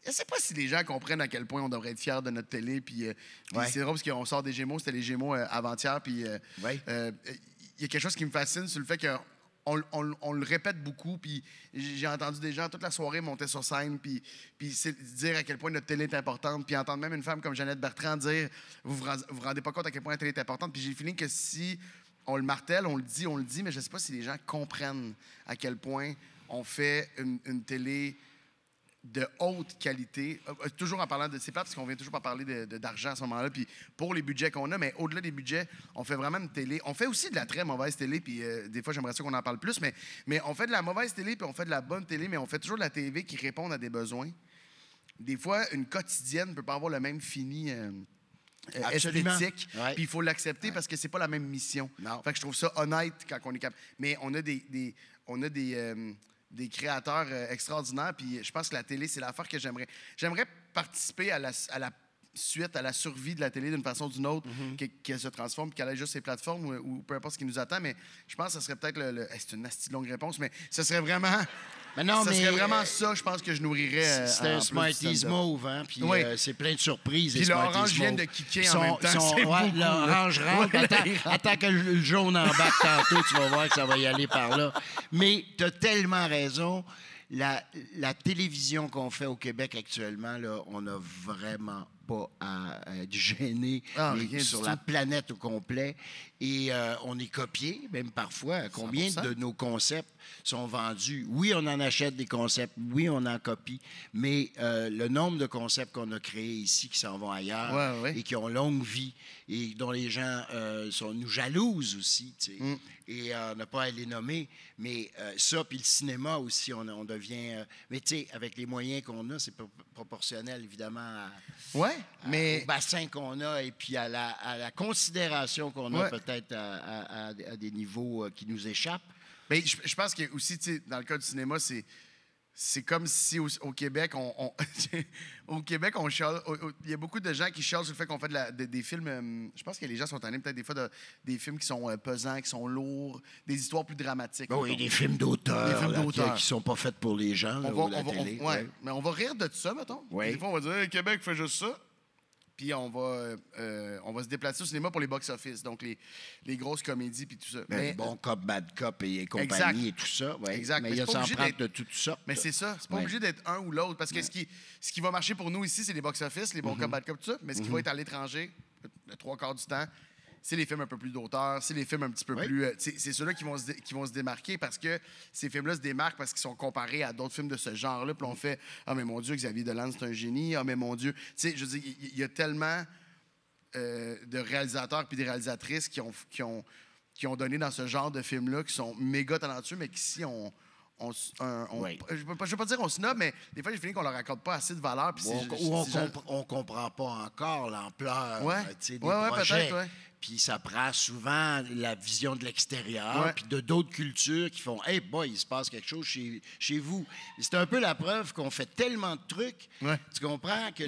Speaker 2: je ne sais pas si les gens comprennent à quel point on devrait être fiers de notre télé. Puis c'est drôle parce qu'on sort des Gémeaux, c'était les Gémeaux avant-hier. Puis il y a quelque chose qui me fascine sur le fait qu'on le répète beaucoup. Puis j'ai entendu des gens toute la soirée monter sur scène, puis dire à quel point notre télé est importante. Puis entendre même une femme comme Jeannette Bertrand dire vous vous rendez pas compte à quel point la télé est importante. Puis j'ai le feeling que si on le martèle, on le dit, mais je ne sais pas si les gens comprennent à quel point on fait une télé de haute qualité, toujours en parlant de... C'est plate parce qu'on vient toujours pas parler d'argent à ce moment-là, puis pour les budgets qu'on a, mais au-delà des budgets, on fait vraiment une télé. On fait aussi de la très mauvaise télé, puis des fois, j'aimerais ça qu'on en parle plus, mais on fait de la mauvaise télé, puis on fait de la bonne télé, mais on fait toujours de la télé qui répond à des besoins. Des fois, une quotidienne ne peut pas avoir le même fini esthétique, puis il faut l'accepter parce que c'est pas la même mission. Fait que je trouve ça honnête quand on est capable. Mais on a des créateurs extraordinaires, puis je pense que la télé, c'est l'affaire que j'aimerais. J'aimerais participer à la suite, à la survie de la télé d'une façon ou d'une autre, qu'elle se transforme, qu'elle ait juste ses plateformes ou peu importe ce qui nous attend, mais je pense que ce serait peut-être c'est une assez longue réponse, mais ce serait vraiment... serait vraiment ça, je pense que je nourrirais.
Speaker 1: C'est un Smarties move, hein? Puis c'est plein de surprises.
Speaker 2: Puis l'orange vient de kicker en même temps.
Speaker 1: L'orange rentre. Attends que le jaune embarque tantôt, tu vas voir que ça va y aller par là. Mais tu as tellement raison. La télévision qu'on fait au Québec actuellement, là, on n'a vraiment pas à être gêné sur la planète au complet. Et on est copié, même parfois. Combien 100%. De nos concepts sont vendus? Oui, on en achète des concepts. Oui, on en copie. Mais le nombre de concepts qu'on a créés ici qui s'en vont ailleurs et qui ont longue vie et dont les gens nous jalousent aussi, tu sais. Et on n'a pas à les nommer. Mais ça, puis le cinéma aussi, on devient... mais tu sais, avec les moyens qu'on a, c'est proportionnel, évidemment, au bassin qu'on a et puis à la considération qu'on a peut-être à des niveaux qui nous échappent.
Speaker 2: Mais je pense que aussi, tu sais, dans le cas du cinéma, c'est comme si au Québec, au Québec, on chiale. Il y a beaucoup de gens qui chialent sur le fait qu'on fait des films. Je pense que les gens sont tannés peut-être des fois des films qui sont pesants, qui sont lourds, des histoires plus dramatiques.
Speaker 1: Oui, des films d'auteur qui ne sont pas faits pour les gens, la télé.
Speaker 2: Mais on va rire de ça, mettons. Des fois, on va dire Québec fait juste ça. Puis on va se déplacer au cinéma pour les box-office, donc les grosses comédies puis tout ça.
Speaker 1: Mais bon cop, bad cop et compagnie
Speaker 2: exact.
Speaker 1: et tout ça. Ouais.
Speaker 2: Exact.
Speaker 1: Mais il y a s'en prendre de tout ça.
Speaker 2: Mais c'est ça. C'est pas obligé d'être un ou l'autre. Parce que ce qui va marcher pour nous ici, c'est les box-office, les bons cop, bad cop, tout ça. Mais ce qui va être à l'étranger, le 3/4 du temps, c'est les films un peu plus d'auteur, c'est les films un petit peu plus... c'est ceux-là qui vont se démarquer parce que ces films-là se démarquent parce qu'ils sont comparés à d'autres films de ce genre-là. Puis on fait « Ah, mais mon Dieu, Xavier Dolan, c'est un génie. Ah, mais mon Dieu... » Tu sais, je veux dire, il y a tellement de réalisateurs puis des réalisatrices qui ont donné dans ce genre de films-là, qui sont méga talentueux, mais qu'ici, je veux pas dire on snob, mais des fois, j'ai fini qu'on leur accorde pas assez de valeur.
Speaker 1: On comprend pas encore l'ampleur des
Speaker 2: projets.
Speaker 1: peut-être,
Speaker 2: ouais.
Speaker 1: Puis ça prend souvent la vision de l'extérieur, puis de d'autres cultures qui font « Hey, boy, il se passe quelque chose chez vous. » C'est un peu la preuve qu'on fait tellement de trucs.
Speaker 2: Ouais.
Speaker 1: Tu comprends que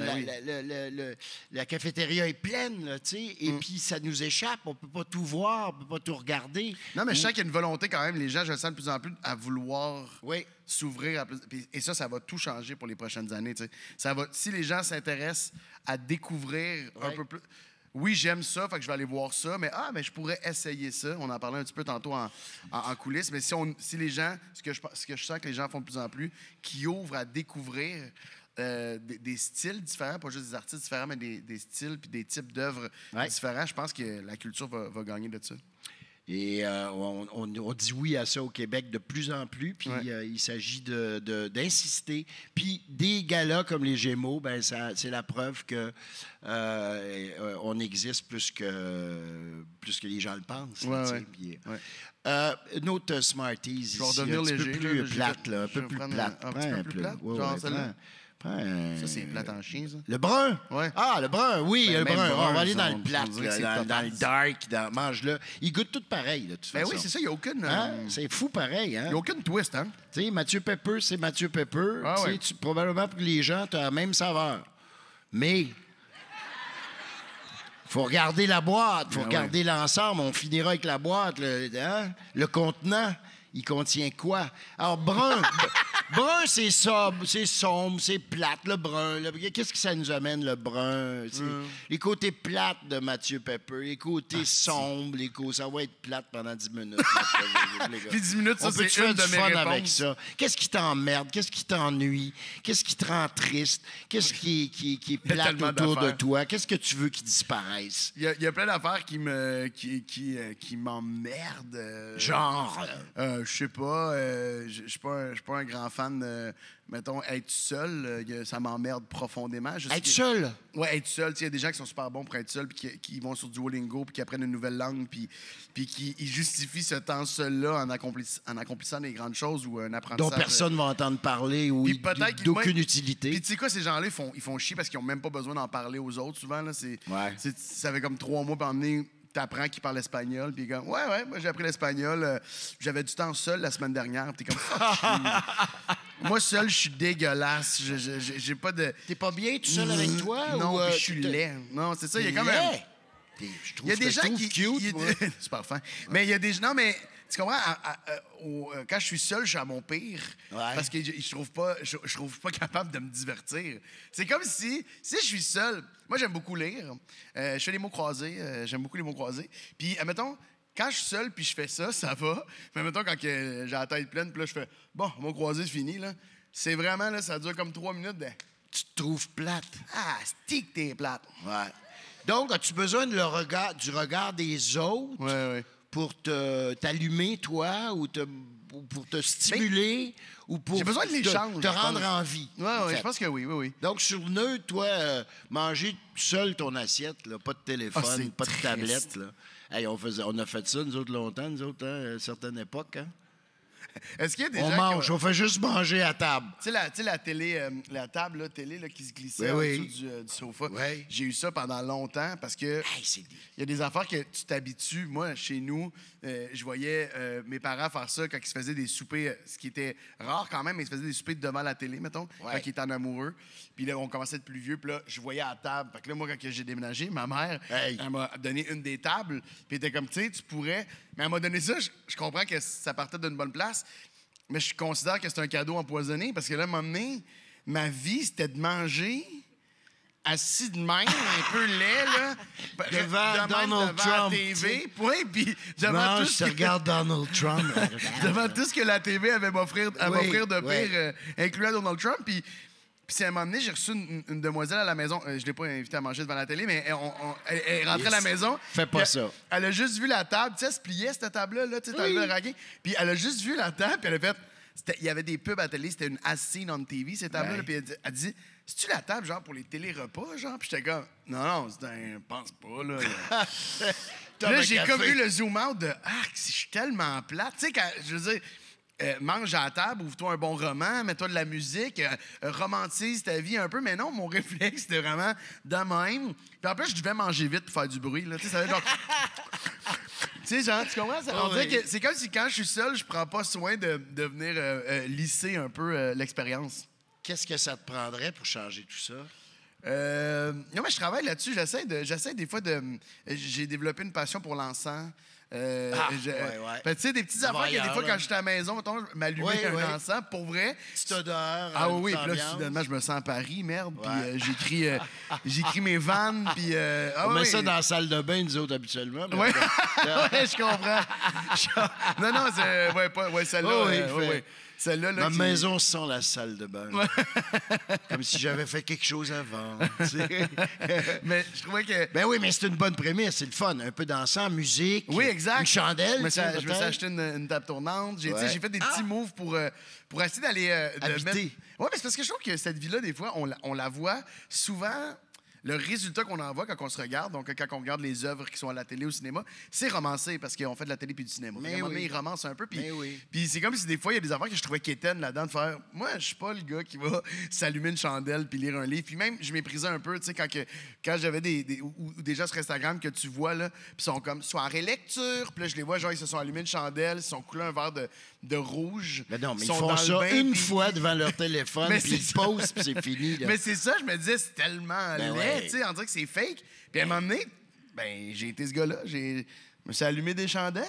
Speaker 1: la cafétéria est pleine, là, tu sais, et puis ça nous échappe. On peut pas tout voir, on peut pas tout regarder.
Speaker 2: Non, mais je sens qu'il y a une volonté quand même. Les gens, je le sens de plus en plus, à vouloir s'ouvrir. Et ça va tout changer pour les prochaines années. Si les gens s'intéressent à découvrir un peu plus... Oui, j'aime ça, fait que je vais aller voir ça, mais je pourrais essayer ça. On en parlait un petit peu tantôt en coulisses, mais si les gens, ce que je sens que les gens font de plus en plus, qui ouvrent à découvrir des styles différents, pas juste des artistes différents, mais des styles puis des types d'œuvres différents, je pense que la culture va gagner de ça.
Speaker 1: Et on dit oui à ça au Québec de plus en plus, puis il s'agit d'insister. Puis des galas comme les Gémeaux, ben c'est la preuve que on existe plus que les gens le pensent. Une autre Smarties ici, un petit peu plus plate, là, un peu plus plate.
Speaker 2: Un petit peu plus plate, genre celle-là. Ça, c'est plate en chien, ça.
Speaker 1: Le brun?
Speaker 2: Ouais.
Speaker 1: Ah, le brun, oui, le brun. On va aller dans le plat, dans le dark, mange-le. Il goûte tout pareil, de toute façon.
Speaker 2: Oui, c'est ça, il n'y a aucune...
Speaker 1: C'est fou pareil, hein?
Speaker 2: Il n'y a aucune twist, hein?
Speaker 1: Tu sais, Mathieu Pepper, c'est Mathieu Pepper. Probablement pour les gens, tu as la même saveur. Mais... faut regarder la boîte, faut regarder l'ensemble. On finira avec la boîte, le contenant. Il contient quoi? Alors, brun, c'est sobre, c'est sombre, c'est plate, le brun. Qu'est-ce que ça nous amène, le brun? Les côtés plates de Mathieu Pepper, les côtés sombres, ça va être plate pendant 10 minutes.
Speaker 2: Puis 10 minutes, ça, c'est une de mes
Speaker 1: fun
Speaker 2: réponses.
Speaker 1: avec ça. Qu'est-ce qui t'emmerde? Qu'est-ce qui t'ennuie? Qu'est-ce qui te rend triste? Qu'est-ce qui est plate autour de toi? Qu'est-ce que tu veux qui disparaisse?
Speaker 2: Il y a plein d'affaires qui m'emmerdent.
Speaker 1: Genre?
Speaker 2: Je sais pas. Je suis pas un grand fan de, mettons, être seul. Ça m'emmerde profondément.
Speaker 1: Être seul?
Speaker 2: Oui, être seul. Il y a des gens qui sont super bons pour être seuls, puis qui vont sur Duolingo, puis qui apprennent une nouvelle langue, puis qui justifient ce temps seul-là en accomplissant des grandes choses ou un apprentissage.
Speaker 1: Dont personne ne va entendre parler ou d'aucune utilité.
Speaker 2: Puis tu sais quoi, ces gens-là, ils font chier parce qu'ils n'ont même pas besoin d'en parler aux autres, souvent. Là, ça fait comme 3 mois, puis emmener... T'apprends qu'il parle espagnol, puis comme, moi j'ai appris l'espagnol. J'avais du temps seul la semaine dernière, puis t'es comme, moi seul, je suis dégueulasse. J'ai pas de.
Speaker 1: T'es pas bien tout seul avec toi?
Speaker 2: Non,
Speaker 1: ou,
Speaker 2: je suis laid. Non, c'est ça, il y a quand même. Il y a des gens qui.
Speaker 1: Cute,
Speaker 2: c'est parfait. Mais il y a des gens. Non, mais. Tu comprends? Quand je suis seul, je suis à mon pire. Parce que je trouve pas capable de me divertir. C'est comme si je suis seul. Moi, j'aime beaucoup lire. Je fais les mots croisés. J'aime beaucoup les mots croisés. Puis, admettons, quand je suis seul puis je fais ça, ça va. Mais admettons, quand j'ai la tête pleine, puis là, je fais bon, mot croisé, c'est fini. Là. C'est vraiment, là, ça dure comme 3 minutes.
Speaker 1: Tu te trouves plate.
Speaker 2: Ah, stick, t'es plate.
Speaker 1: Ouais. Donc, as-tu besoin du regard des autres? Pour t'allumer, toi, ou pour te stimuler, ou pour
Speaker 2: j'ai besoin de l'échange,
Speaker 1: te rendre en vie.
Speaker 2: Oui, je pense que oui.
Speaker 1: Donc, sur neutre, toi, manger seul ton assiette, là, pas de téléphone, pas de tablette. Là. Hey, on a fait ça, nous autres, longtemps, à une certaine époque. Hein?
Speaker 2: Est-ce qu'il y a des
Speaker 1: gens mange, on fait juste manger à table.
Speaker 2: Tu sais, la télé, la table là, télé là, qui se glissait en dessous du sofa.
Speaker 1: Oui.
Speaker 2: J'ai eu ça pendant longtemps parce que il y a des affaires que tu t'habitues. Moi, chez nous, je voyais mes parents faire ça quand ils se faisaient des soupers, ce qui était rare quand même, mais ils se faisaient des soupers devant la télé, mettons, quand ils étaient en amoureux. Puis là, on commençait à être plus vieux, puis là, je voyais à la table. Fait que là, moi, quand j'ai déménagé, ma mère, elle m'a donné une des tables, puis elle était comme, tu sais, tu pourrais... Mais elle m'a donné ça, je comprends que ça partait d'une bonne place, mais je considère que c'est un cadeau empoisonné, parce que là, à un moment donné, ma vie, c'était de manger assis de même, un peu laid, là.
Speaker 1: Devant Donald
Speaker 2: devant
Speaker 1: Trump,
Speaker 2: la TV, oui, puis
Speaker 1: Non, je te regarde Donald Trump.
Speaker 2: devant tout ce que la TV avait à m'offrir de pire, incluant Donald Trump, puis à un moment donné, j'ai reçu une demoiselle à la maison. Je ne l'ai pas invitée à manger devant la télé, mais elle est rentrée à la maison.
Speaker 1: Fais pas ça.
Speaker 2: Elle a juste vu la table. Tu sais, elle se pliait, cette table-là. Tu sais, t'as vu le raquet. Puis elle a juste vu la table, puis elle a fait... Il y avait des pubs à la télé, c'était une As Seen on TV, cette table-là. Puis elle dit, c'est-tu la table, genre, pour les télérepas, genre? Puis j'étais comme, non, c'est un... pense pas, là. Puis là, j'ai comme eu le zoom-out de, je suis tellement plate. Tu sais, quand, je veux dire... mange à la table, ouvre-toi un bon roman, mets-toi de la musique, romantise ta vie un peu. Mais non, mon réflexe, c'était vraiment de même. Puis en plus, je devais manger vite pour faire du bruit. Là. Tu sais, ça va être genre... Tu sais, genre, tu comprends? On dirait que c'est comme si quand je suis seul, je prends pas soin de venir lisser un peu l'expérience.
Speaker 1: Qu'est-ce que ça te prendrait pour changer tout ça?
Speaker 2: Non, mais je travaille là-dessus. J'essaie des fois de... J'ai développé une passion pour l'encens.
Speaker 1: Ouais.
Speaker 2: Tu sais, des petites affaires que des fois, quand j'étais à la maison, je m'allumais un encens, pour vrai.
Speaker 1: Petite odeur.
Speaker 2: Ah oui, puis là, soudainement, je me sens à Paris, merde. Puis j'écris mes vannes, puis...
Speaker 1: on met ça dans la salle de bain, nous autres, habituellement.
Speaker 2: Oui, je comprends. Non, c'est... celle-là... Celle-là,
Speaker 1: ma maison sent la salle de bain. Comme si j'avais fait quelque chose avant.
Speaker 2: Mais je trouvais que...
Speaker 1: Ben oui, mais c'est une bonne prémisse. C'est le fun. Un peu d'encens, musique.
Speaker 2: Oui, exact.
Speaker 1: Une chandelle.
Speaker 2: Je me suis acheté une table tournante. J'ai fait des petits moves pour essayer d'aller...
Speaker 1: habiter.
Speaker 2: Oui, mais c'est parce que je trouve que cette vie-là, des fois, on la voit souvent... Le résultat qu'on en voit quand on se regarde, donc quand on regarde les œuvres qui sont à la télé ou au cinéma, c'est romancé parce qu'on fait de la télé puis du cinéma. Mais ils romancent un peu. Puis c'est comme si des fois, il y a des affaires que je trouvais quétaines là-dedans de faire. Moi, je suis pas le gars qui va s'allumer une chandelle puis lire un livre. Puis même, je méprisais un peu, tu sais, quand j'avais des gens sur Instagram que tu vois, là, puis sont comme soirée lecture. Puis là, je les vois, genre, ils se sont allumés une chandelle, ils se sont coulés un verre de rouge.
Speaker 1: Mais non, mais ils font ça une fois devant leur téléphone, puis ils posent, puis c'est fini. Là.
Speaker 2: Mais c'est ça, je me disais, c'est tellement laid. Tu sais, on dirait que c'est fake. Puis à un moment donné, j'ai été ce gars-là. Je me suis allumé des chandelles.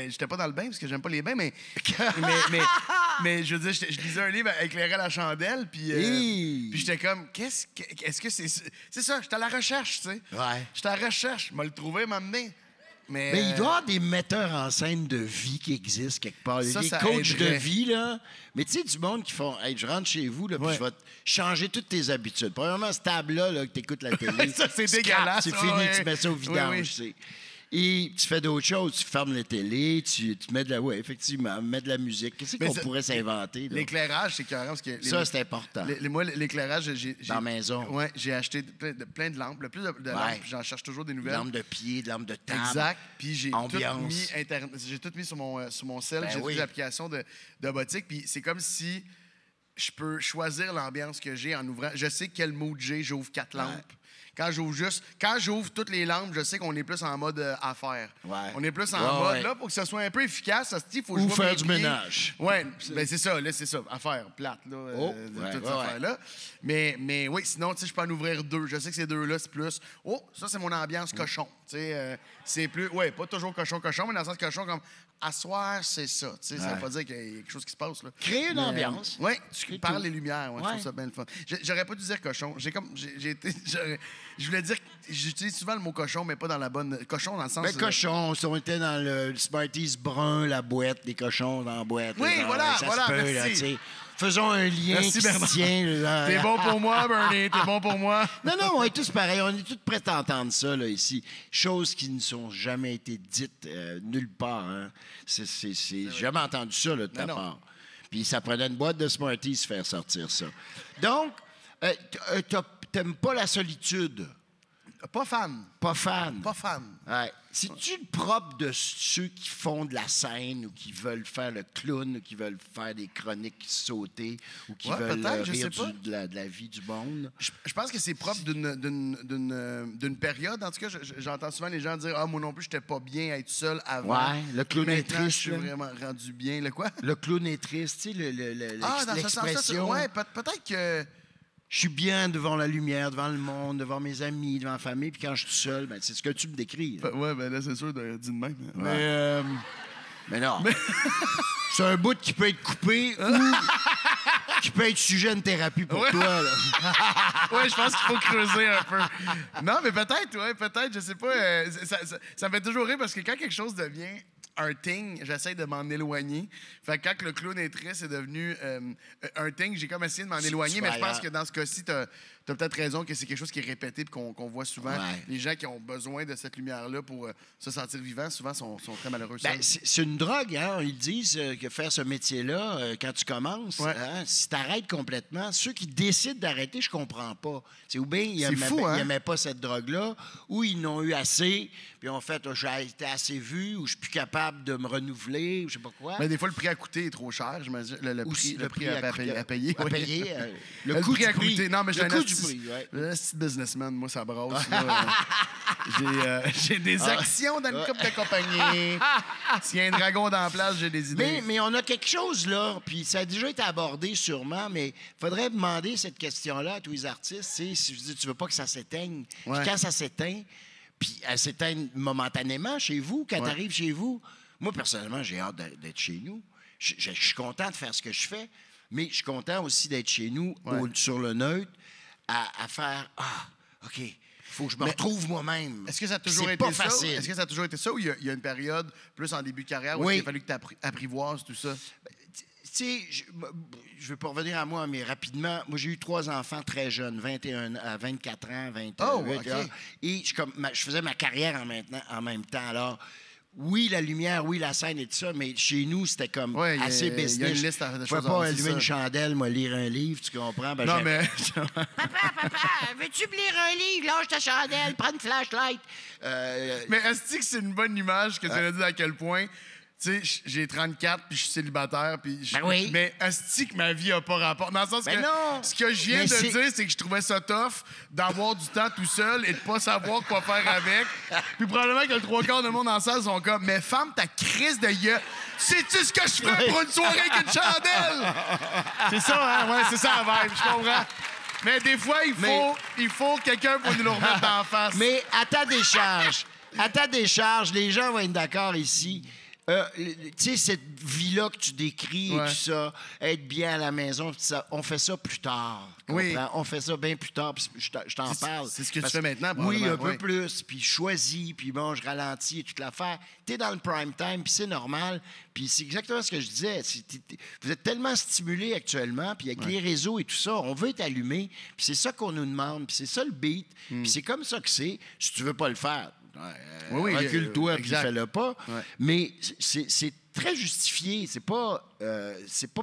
Speaker 2: J'étais pas dans le bain parce que j'aime pas les bains, mais je veux dire, je lisais un livre éclairé à la chandelle, puis j'étais comme, est-ce que c'est ça? J'étais à la recherche, tu sais.
Speaker 1: Ouais.
Speaker 2: J'étais à la recherche. Je me le trouvais, m'amener.
Speaker 1: Mais il doit y avoir des metteurs en scène de vie qui existent quelque part.
Speaker 2: Ça,
Speaker 1: des coachs de vie, là. Mais tu sais, du monde qui font, hey, je rentre chez vous, là, puis je vais changer toutes tes habitudes. Premièrement, ce table-là, que tu écoutes la télé.
Speaker 2: Ça, c'est dégueulasse.
Speaker 1: C'est fini, tu mets ça au vidange, tu sais. Et tu fais d'autres choses. Tu fermes la télé, tu mets de la... Oui, effectivement, mets de la musique. Qu'est-ce qu'on pourrait s'inventer? Là?
Speaker 2: L'éclairage, c'est carrément...
Speaker 1: Ça, c'est important.
Speaker 2: Moi, l'éclairage,
Speaker 1: dans la maison.
Speaker 2: Oui, j'ai acheté plein de lampes. Le plus de lampes, j'en cherche toujours des nouvelles.
Speaker 1: Lampes de pied, lampes de table.
Speaker 2: Exact. Puis j'ai tout mis sur mon cell. J'ai toutes les applications de robotique. Puis c'est comme si je peux choisir l'ambiance que j'ai en ouvrant. Je sais quel mood j'ai. J'ouvre 4 lampes. Quand j'ouvre toutes les lampes, je sais qu'on est plus en mode affaires.
Speaker 1: Ouais.
Speaker 2: On est plus en mode, là, pour que ça soit un peu efficace, il faut que je vois
Speaker 1: faire du ménage.
Speaker 2: Oui, ben c'est ça, là, c'est ça. Affaires plates, là. Toutes ces affaires-là. Mais oui, sinon, tu sais, je peux en ouvrir 2. Je sais que ces 2-là, c'est plus. Oh, ça, c'est mon ambiance cochon. Tu sais, c'est plus. Oui, pas toujours cochon, mais dans le sens cochon, comme. À soir, c'est ça. Tu sais, ça veut pas dire qu'il y a quelque chose qui se passe, là.
Speaker 1: Créer une ambiance.
Speaker 2: Oui, tu parles les lumières. Je trouve ça bien le fun. J'aurais pas dû dire cochon. Je voulais dire, j'utilise souvent le mot cochon, mais pas dans la bonne... Cochon dans le sens...
Speaker 1: Mais cochon, si on était dans le Smarties brun, la boîte, des cochons dans la boîte.
Speaker 2: Oui,
Speaker 1: genre,
Speaker 2: voilà,
Speaker 1: ça
Speaker 2: voilà,
Speaker 1: se peut,
Speaker 2: merci.
Speaker 1: Là, faisons un lien qui se tient.
Speaker 2: T'es bon pour moi, Bernie, t'es bon pour moi.
Speaker 1: Non, on est tous pareils. On est tous prêts à entendre ça, là, ici. Choses qui ne sont jamais été dites nulle part. Hein. J'ai jamais entendu ça, là, de ta part. Puis ça prenait une boîte de Smarties faire sortir ça. Donc, t'aimes pas la solitude?
Speaker 2: Pas fan.
Speaker 1: Pas fan.
Speaker 2: Pas fan.
Speaker 1: Ouais. C'est-tu le propre de ceux qui font de la scène ou qui veulent faire le clown ou qui veulent faire des chroniques sautées ou qui veulent rire de la vie du monde?
Speaker 2: Je pense que c'est propre d'une période. En tout cas, j'entends souvent les gens dire « Ah, moi non plus, j'étais pas bien à être seul avant. »
Speaker 1: Ouais, le clown est triste.
Speaker 2: Je suis vraiment rendu bien. Le quoi?
Speaker 1: Le clown est triste, tu sais, l'expression.
Speaker 2: Ouais, peut-être que...
Speaker 1: Je suis bien devant la lumière, devant le monde, devant mes amis, devant la famille, puis quand je suis seul, ben, c'est ce que tu me décris.
Speaker 2: Oui, ben là, c'est sûr, dit de même.
Speaker 1: Ouais. Mais non. C'est un bout qui peut être coupé ou qui peut être sujet de thérapie pour toi. Là.
Speaker 2: Oui, je pense qu'il faut creuser un peu. Non, mais peut-être, je sais pas. Ça me fait toujours rire parce que quand quelque chose devient un thing, j'essaie de m'en éloigner. Fait que quand le clown est triste, c'est devenu un thing, j'ai comme essayé de m'en éloigner, mais je pense que dans ce cas-ci, t'as peut-être raison que c'est quelque chose qui est répété et qu'on voit souvent. Ouais. Les gens qui ont besoin de cette lumière-là pour se sentir vivants, souvent, sont très malheureux.
Speaker 1: Ben, c'est une drogue, hein? Ils disent que faire ce métier-là, quand tu commences, si tu arrêtes complètement, ceux qui décident d'arrêter, je comprends pas. C'est ou bien ils n'aimaient pas cette drogue-là, ou ils n'ont eu assez, puis ont fait j'ai été assez vu, ou je suis plus capable de me renouveler, ou je sais pas quoi.
Speaker 2: Mais des fois, le prix à coûter est trop cher, j'imagine. Le prix à payer.
Speaker 1: À payer.
Speaker 2: Le coût à coûter. Non, mais j'ai un
Speaker 1: petit
Speaker 2: businessman, moi, ça brasse. J'ai des actions dans une couple de compagnie. S'il y a un dragon dans la place, j'ai des idées.
Speaker 1: Mais on a quelque chose là, puis ça a déjà été abordé sûrement, mais il faudrait demander cette question-là à tous les artistes. Si tu veux pas que ça s'éteigne. Puis quand ça s'éteint, puis elle s'éteint momentanément chez vous, quand tu arrives chez vous. Moi, personnellement, j'ai hâte d'être chez nous. Je suis content de faire ce que je fais, mais je suis content aussi d'être chez nous, sur le neutre, à faire OK, il faut que je me retrouve moi-même.
Speaker 2: Est-ce que ça a toujours été ça? Est-ce que ça a toujours été ça ou il y a une période plus en début de carrière où il a fallu que tu apprivoises tout ça?
Speaker 1: Tu sais, je veux pas revenir à moi, mais rapidement, moi, j'ai eu 3 enfants très jeunes, 21 à 24 ans, 28 ans. Et je faisais ma carrière en même temps. Alors, oui, la lumière, oui, la scène et tout ça, mais chez nous, c'était comme assez business.
Speaker 2: Il y a une liste de choses.
Speaker 1: Je ne pouvais pas allumer une chandelle, moi, lire un livre, tu comprends? Ben,
Speaker 2: non, mais...
Speaker 1: Papa, veux-tu me lire un livre? Lâche ta chandelle, prends une flashlight.
Speaker 2: Mais est-ce que c'est une bonne image que tu as dit à quel point... Tu sais, j'ai 34 puis je suis célibataire. Mais est-ce que ma vie n'a pas rapport? Dans le sens que ce que je viens de dire, c'est que je trouvais ça tough d'avoir du temps tout seul et de pas savoir quoi faire avec. Puis probablement que le 3/4 du monde en salle sont comme « Mais femme, ta crise de gueule, sais-tu ce que je ferais pour une soirée avec une chandelle? » C'est ça, hein? Ouais, c'est ça la vibe, je comprends. Mais des fois, il faut quelqu'un pour nous le remettre d'en face.
Speaker 1: Mais à ta décharge, les gens vont être d'accord ici. Tu sais, cette vie-là que tu décris et tout ça, être bien à la maison, tout ça, on fait ça plus tard.
Speaker 2: Oui.
Speaker 1: On fait ça bien plus tard, puis je t'en parle.
Speaker 2: C'est ce que tu fais maintenant,
Speaker 1: oui, un peu plus, puis je choisis, puis bon, je ralentis et toute l'affaire. T'es dans le prime time, puis c'est normal. Puis c'est exactement ce que je disais. Vous êtes tellement stimulés actuellement, puis avec les réseaux et tout ça, on veut être allumé, puis c'est ça qu'on nous demande, puis c'est ça le beat, puis c'est comme ça que c'est. Si tu veux pas le faire, recule-toi puis fais-le pas. Ouais. Mais c'est très justifié. C'est pas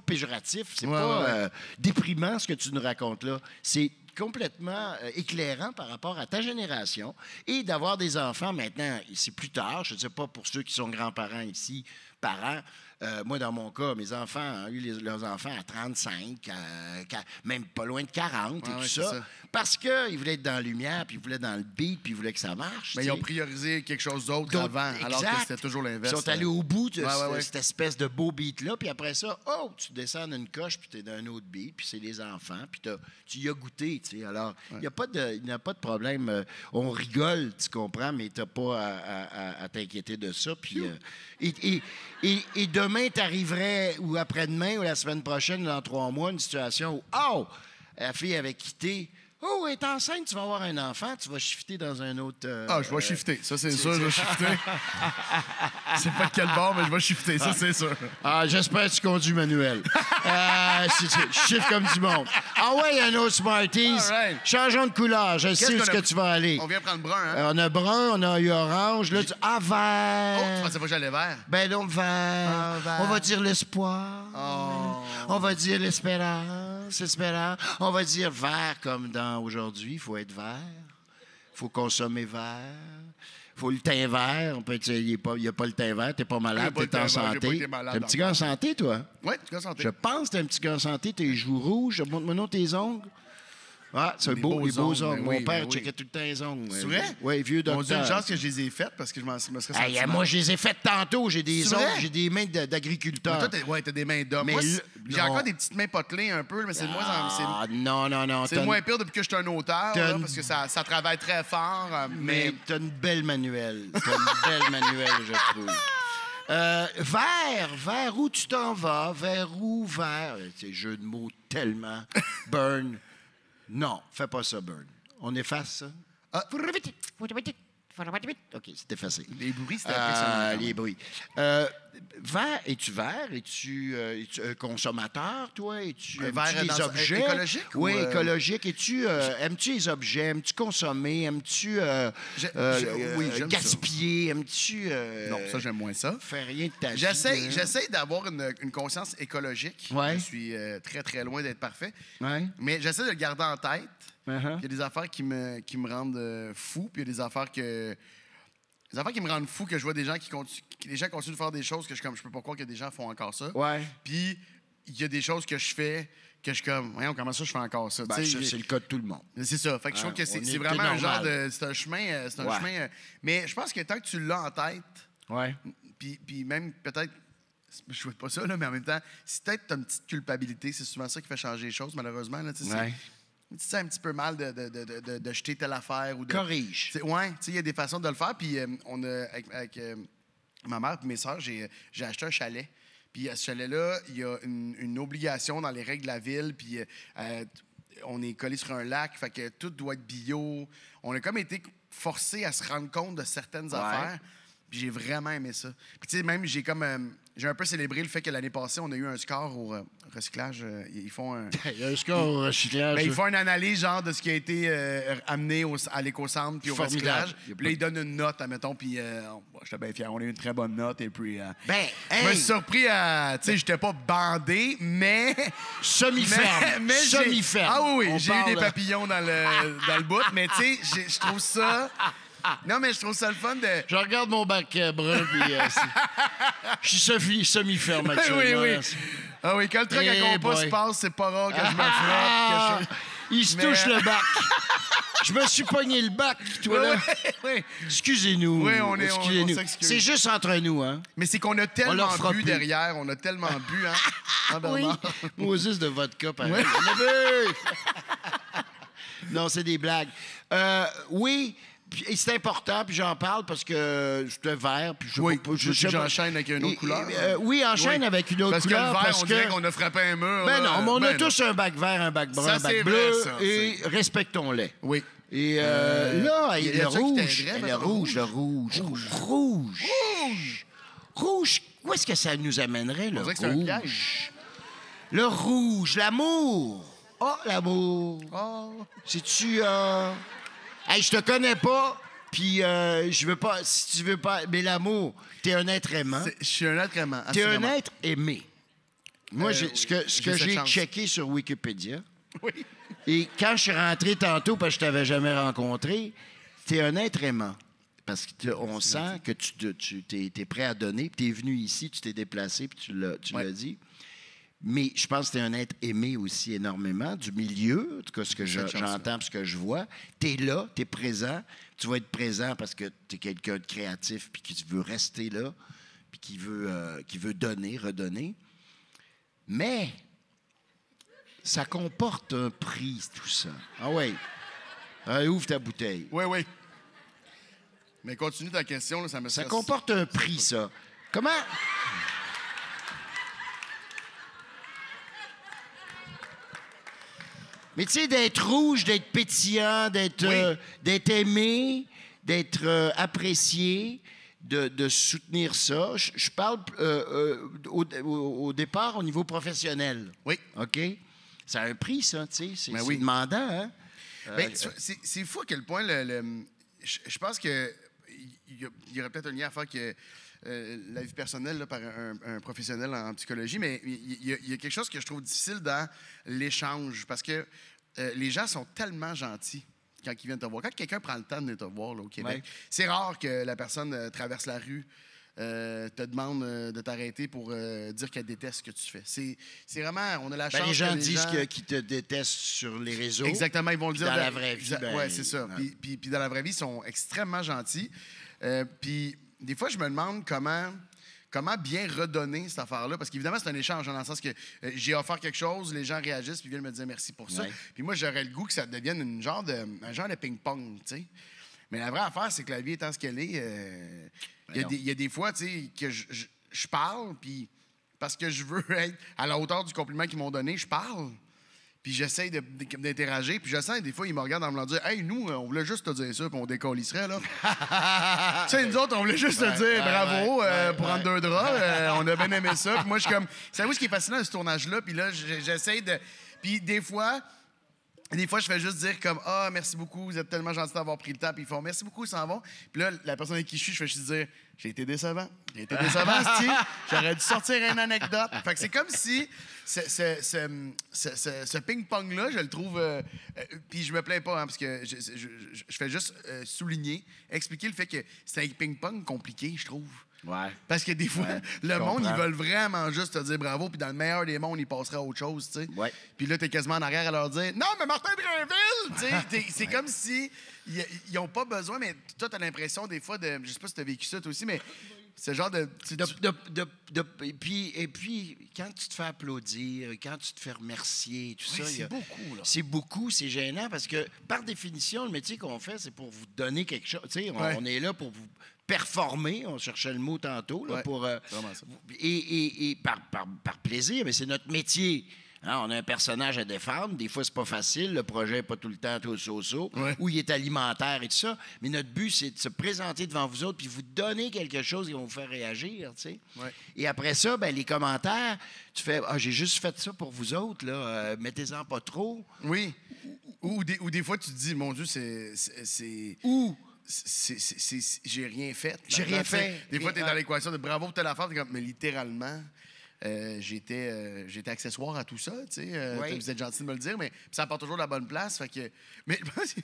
Speaker 1: péjoratif. C'est pas déprimant ce que tu nous racontes là. C'est complètement éclairant par rapport à ta génération. Et d'avoir des enfants maintenant, c'est plus tard. Je ne sais pas pour ceux qui sont grands-parents ici, parents. Moi, dans mon cas, mes enfants ont eu leurs enfants à 35, même pas loin de 40 et tout ça. Parce qu'ils voulaient être dans la lumière, puis ils voulaient dans le beat, puis ils voulaient que ça marche.
Speaker 2: Mais ils ont priorisé quelque chose d'autre avant, alors que c'était toujours l'inverse.
Speaker 1: Ils sont allés au bout de cette espèce de beau beat-là, puis après ça, tu descends d'une coche, puis tu es dans un autre beat, puis c'est les enfants, puis tu y as goûté, tu sais. Alors, il n'y a pas de problème. On rigole, tu comprends, mais tu n'as pas à t'inquiéter de ça. Puis, et demain, t'arriverais, ou après-demain, ou la semaine prochaine, dans 3 mois, une situation où, la fille avait quitté. Oh, elle est enceinte, tu vas avoir un enfant, tu vas shifter dans un autre...
Speaker 2: je vais shifter. Ça, c'est sûr, je vais shifter. C'est pas de quel bord, mais je vais shifter, ça, c'est sûr.
Speaker 1: J'espère que tu conduis manuel. Je shift comme du monde. Un autre Smarties. Right. Changeons de couleur, je sais où tu vas aller.
Speaker 2: On vient prendre brun, hein?
Speaker 1: On a brun, on a eu orange. Là, vert.
Speaker 2: Oh, tu pensais pas que j'allais vert?
Speaker 1: Ben donc, vert. On va dire l'espoir. On va dire l'espérance. On va dire vert comme dans aujourd'hui. Il faut être vert. Il faut consommer vert. Il faut le teint vert. Il n'y a pas le teint vert. Tu n'es pas malade. Tu es en santé. Tu es un petit gars en santé, toi?
Speaker 2: Oui, petit gars en santé.
Speaker 1: Je pense que tu es un petit gars en santé. Tes joues rouges. Montre-moi tes ongles. C'est les beaux ongles. Mon père checkait tout le temps les ongles.
Speaker 2: C'est vrai?
Speaker 1: Oui, vieux docteur.
Speaker 2: On dit une chance que je les ai faites parce que je me serais senti
Speaker 1: moi, je les ai faites tantôt. J'ai des ongles, j'ai des mains d'agriculteur.
Speaker 2: Toi, t'as des mains d'homme. J'ai encore des petites mains potelées un peu, mais c'est de moins en
Speaker 1: non.
Speaker 2: C'est moins pire depuis que je suis un auteur, parce que ça travaille très fort.
Speaker 1: Mais t'as une belle manuelle. Je trouve. Vers où tu t'en vas? Vers où? Vers... C'est jeu de mots tellement... Burn. Non, fais pas ça, Burn. On efface ça? OK, c'est effacé.
Speaker 2: Les bruits, c'était impressionnant.
Speaker 1: Les bruits. Es-tu vert? Es-tu consommateur, toi? Es-tu
Speaker 2: Vert
Speaker 1: des objets?
Speaker 2: écologique?
Speaker 1: Oui,
Speaker 2: ou,
Speaker 1: écologique. Aimes-tu les objets? Aimes-tu consommer? Aimes-tu
Speaker 2: oui, j'aime
Speaker 1: gaspiller? Aimes-tu...
Speaker 2: Non, ça, j'aime moins ça.
Speaker 1: Faire rien de ta vie.
Speaker 2: J'essaie d'avoir une conscience écologique.
Speaker 1: Ouais.
Speaker 2: Je suis très, très loin d'être parfait.
Speaker 1: Ouais.
Speaker 2: Mais j'essaie de le garder en tête.
Speaker 1: Uh-huh.
Speaker 2: Il y a des affaires qui me rendent fou, puis il y a des affaires qui me rendent fou, que je vois des gens les gens continuent de faire des choses que je peux pas croire que des gens font encore ça.
Speaker 1: Ouais.
Speaker 2: Puis il y a des choses que je fais que je suis comme, voyons, comment ça je fais encore ça?
Speaker 1: Ben, ça, c'est le cas de tout le monde.
Speaker 2: C'est ça. Fait que je trouve que c'est vraiment un genre de... C'est un chemin. Mais je pense que tant que tu l'as en tête,
Speaker 1: Ouais.
Speaker 2: puis même peut-être, je souhaite pas ça, là, mais en même temps, si peut-être tu as une petite culpabilité, c'est souvent ça qui fait changer les choses, malheureusement. Là,
Speaker 1: Ouais.
Speaker 2: tu te sens un petit peu mal de jeter telle affaire. Ou de,
Speaker 1: Corrige.
Speaker 2: Oui, il y a des façons de le faire. Puis on a, avec ma mère et mes sœurs, j'ai acheté un chalet. Puis à ce chalet-là, il y a une obligation dans les règles de la ville. Puis on est collé sur un lac, fait que tout doit être bio. On a comme été forcé à se rendre compte de certaines affaires. Puis j'ai vraiment aimé ça. Puis tu sais, même, j'ai un peu célébré le fait que l'année passée, on a eu un score au recyclage. Ils font un...
Speaker 1: Il y a un score au recyclage.
Speaker 2: Ben, ils font une analyse, genre, de ce qui a été amené à l'éco-centre puis au recyclage. Puis là, ils donnent une note, admettons, puis j'étais bien fier. On a eu une très bonne note, et puis... je me suis surpris à... Tu sais, j'étais pas bandé, mais...
Speaker 1: Semi-ferme.
Speaker 2: Mais
Speaker 1: Semi-ferme.
Speaker 2: Ah oui,
Speaker 1: On
Speaker 2: j'ai eu
Speaker 1: parle-
Speaker 2: des papillons dans le bout, mais tu sais, je trouve ça... Non, mais je trouve ça le fun de...
Speaker 1: Je regarde mon bac brun, puis je suis semi-ferme actuellement.
Speaker 2: Oui. Ah oui, quand le truc à compas se passe, c'est pas rare que je me frotte.
Speaker 1: Il se touche le bac. Je me suis pogné le bac, toi, là.
Speaker 2: Oui.
Speaker 1: Excusez-nous.
Speaker 2: Oui, on
Speaker 1: Excusez-nous.
Speaker 2: s'excuse.
Speaker 1: C'est juste entre nous, hein?
Speaker 2: Mais c'est qu'on a
Speaker 1: On
Speaker 2: tellement
Speaker 1: leur fera
Speaker 2: bu
Speaker 1: plus.
Speaker 2: derrière, on a tellement bu, hein? Hein, Bernard?
Speaker 1: Moses de vodka, pareil.
Speaker 2: Oui.
Speaker 1: On a bu! Non, c'est des blagues. Oui, et c'est important, puis j'en parle parce que je te vert, puis je
Speaker 2: Oui,
Speaker 1: sais pas- je sais pas-
Speaker 2: j'enchaîne avec une autre couleur.
Speaker 1: Oui, enchaîne
Speaker 2: Oui.
Speaker 1: avec une autre
Speaker 2: Parce
Speaker 1: couleur.
Speaker 2: que le vert, on dirait
Speaker 1: que...
Speaker 2: qu'on a frappé un mur.
Speaker 1: Ben
Speaker 2: là.
Speaker 1: non, mais on a
Speaker 2: Ben
Speaker 1: tous un bac vert, un bac brun,
Speaker 2: Ça,
Speaker 1: un bac
Speaker 2: c'est
Speaker 1: bleu,
Speaker 2: vrai, ça,
Speaker 1: et respectons-les.
Speaker 2: Oui.
Speaker 1: Et là,
Speaker 2: y a
Speaker 1: le
Speaker 2: ça qui
Speaker 1: rouge,
Speaker 2: t'aiderait,
Speaker 1: le
Speaker 2: mettons?
Speaker 1: rouge. Où est-ce que ça nous amènerait, le
Speaker 2: On dirait que c'est un
Speaker 1: rouge?
Speaker 2: piège.
Speaker 1: Le rouge, l'amour. Oh, l'amour.
Speaker 2: Oh.
Speaker 1: Si-tu... Hey, je te connais pas, puis je veux pas... Si tu veux pas... Mais l'amour, t'es un être aimant.
Speaker 2: Je suis un être aimant.
Speaker 1: T'es un
Speaker 2: assurément.
Speaker 1: être aimé. Moi, ce que
Speaker 2: cette
Speaker 1: j'ai
Speaker 2: chance.
Speaker 1: checké sur Wikipédia,
Speaker 2: Oui.
Speaker 1: et quand je suis rentré tantôt, parce que je t'avais jamais rencontré, t'es un être aimant. Parce qu'on sent que tu es prêt à donner, puis t'es venu ici, tu t'es déplacé, puis tu l'as dit. Mais je pense que t'es un être aimé aussi énormément du milieu, en tout cas ce que j'entends, ce que je vois. T'es là, t'es présent. Tu vas être présent parce que t'es quelqu'un de créatif, puis qui veut rester là, puis qui veut donner, redonner. Mais ça comporte un prix, tout ça. Ah oui. Ouvre ta bouteille.
Speaker 2: Oui. Mais continue ta question, là, ça me
Speaker 1: Ça
Speaker 2: stresse.
Speaker 1: comporte un prix, ça. Comment... Mais tu sais, d'être rouge, d'être pétillant, d'être aimé, d'être apprécié, de soutenir ça. Je parle au départ au niveau professionnel.
Speaker 2: Oui.
Speaker 1: OK? Ça a un prix, ça, tu sais. C'est
Speaker 2: oui.
Speaker 1: demandant, hein?
Speaker 2: Ben, c'est fou à quel point je pense que il y aurait peut-être un lien à faire que la vie personnelle là, par un professionnel en psychologie, mais il y a quelque chose que je trouve difficile dans l'échange parce que les gens sont tellement gentils quand ils viennent te voir. Quand quelqu'un prend le temps de venir te voir là, au Québec, c'est rare que la personne traverse la rue, te demande de t'arrêter pour dire qu'elle déteste ce que tu fais. C'est vraiment, on a la chance.
Speaker 1: Les gens
Speaker 2: que
Speaker 1: disent qu'ils te détestent sur les réseaux.
Speaker 2: Exactement, ils vont le dire.
Speaker 1: Dans la vraie vie.
Speaker 2: Oui, c'est ça.
Speaker 1: Ouais.
Speaker 2: Puis dans la vraie vie, ils sont extrêmement gentils. Puis des fois, je me demande comment bien redonner cette affaire-là. Parce qu'évidemment, c'est un échange, dans le sens que j'ai offert quelque chose, les gens réagissent, puis viennent me dire merci pour ça.
Speaker 1: Ouais.
Speaker 2: Puis moi, j'aurais le goût que ça devienne un genre de ping-pong, tu sais. Mais la vraie affaire, c'est que la vie étant ce qu'elle est, il y a des fois, tu sais, que je parle, puis parce que je veux être à la hauteur du compliment qu'ils m'ont donné, je parle. Puis j'essaie d'interagir. Puis je sens, des fois, ils me regardent en me disant « Hey, nous, on voulait juste te dire ça, puis on décollisserait, là. » Tu sais, nous autres, on voulait juste te dire bravo pour rendre deux draps. On a bien aimé ça. Puis moi, je suis comme... C'est vous ce qui est fascinant de ce tournage-là. Puis là, j'essaie de... Puis des fois, je fais juste dire comme « Ah, merci beaucoup, vous êtes tellement gentil d'avoir pris le temps. » Puis ils font « Merci beaucoup, ils s'en vont. » Puis là, la personne avec qui je suis, je fais juste dire « J'ai été décevant. J'ai été décevant, Steve. J'aurais dû sortir une anecdote. » Fait que c'est comme si ce ping-pong-là, je le trouve... puis je me plains pas, hein, parce que je fais juste souligner, expliquer le fait que c'est un ping-pong compliqué, je trouve.
Speaker 1: Ouais.
Speaker 2: Parce que des fois, le monde, ils veulent vraiment juste te dire bravo, puis dans le meilleur des mondes, ils passeraient à autre chose, tu sais.
Speaker 1: Ouais.
Speaker 2: Puis là, t'es quasiment en arrière à leur dire « Non, mais Martin Drainville! » Tu sais, c'est comme si ils n'ont pas besoin, mais toi, t'as l'impression des fois de... Je sais pas si t'as vécu ça, toi aussi, mais ce genre de...
Speaker 1: Et puis, quand tu te fais applaudir, quand tu te fais remercier, tout ça...
Speaker 2: c'est beaucoup, là.
Speaker 1: C'est beaucoup, c'est gênant, parce que, par définition, le métier qu'on fait, c'est pour vous donner quelque chose. Tu sais, on est là pour vous performer, on cherchait le mot tantôt, là, pour...
Speaker 2: vraiment ça.
Speaker 1: Et par plaisir, mais c'est notre métier. Hein, on a un personnage à défendre. Des fois, c'est pas facile. Le projet n'est pas tout le temps tout so-so. Ou il est alimentaire et tout ça. Mais notre but, c'est de se présenter devant vous autres puis vous donner quelque chose qui va vous faire réagir. Tu sais. Et après ça, ben, les commentaires, tu fais « Ah, j'ai juste fait ça pour vous autres. Là. Mettez-en pas trop. »
Speaker 2: Oui. Ou des fois, tu te dis « Mon Dieu, c'est... »
Speaker 1: Ou...
Speaker 2: j'ai rien fait.
Speaker 1: J'ai rien fait.
Speaker 2: Des fois, tu es dans l'équation de bravo pour telle affaire, t'es comme, mais littéralement, j'étais accessoire à tout ça. Tu sais, vous êtes gentil de me le dire, mais ça apporte toujours la bonne place. Fait que, mais je pense qu'il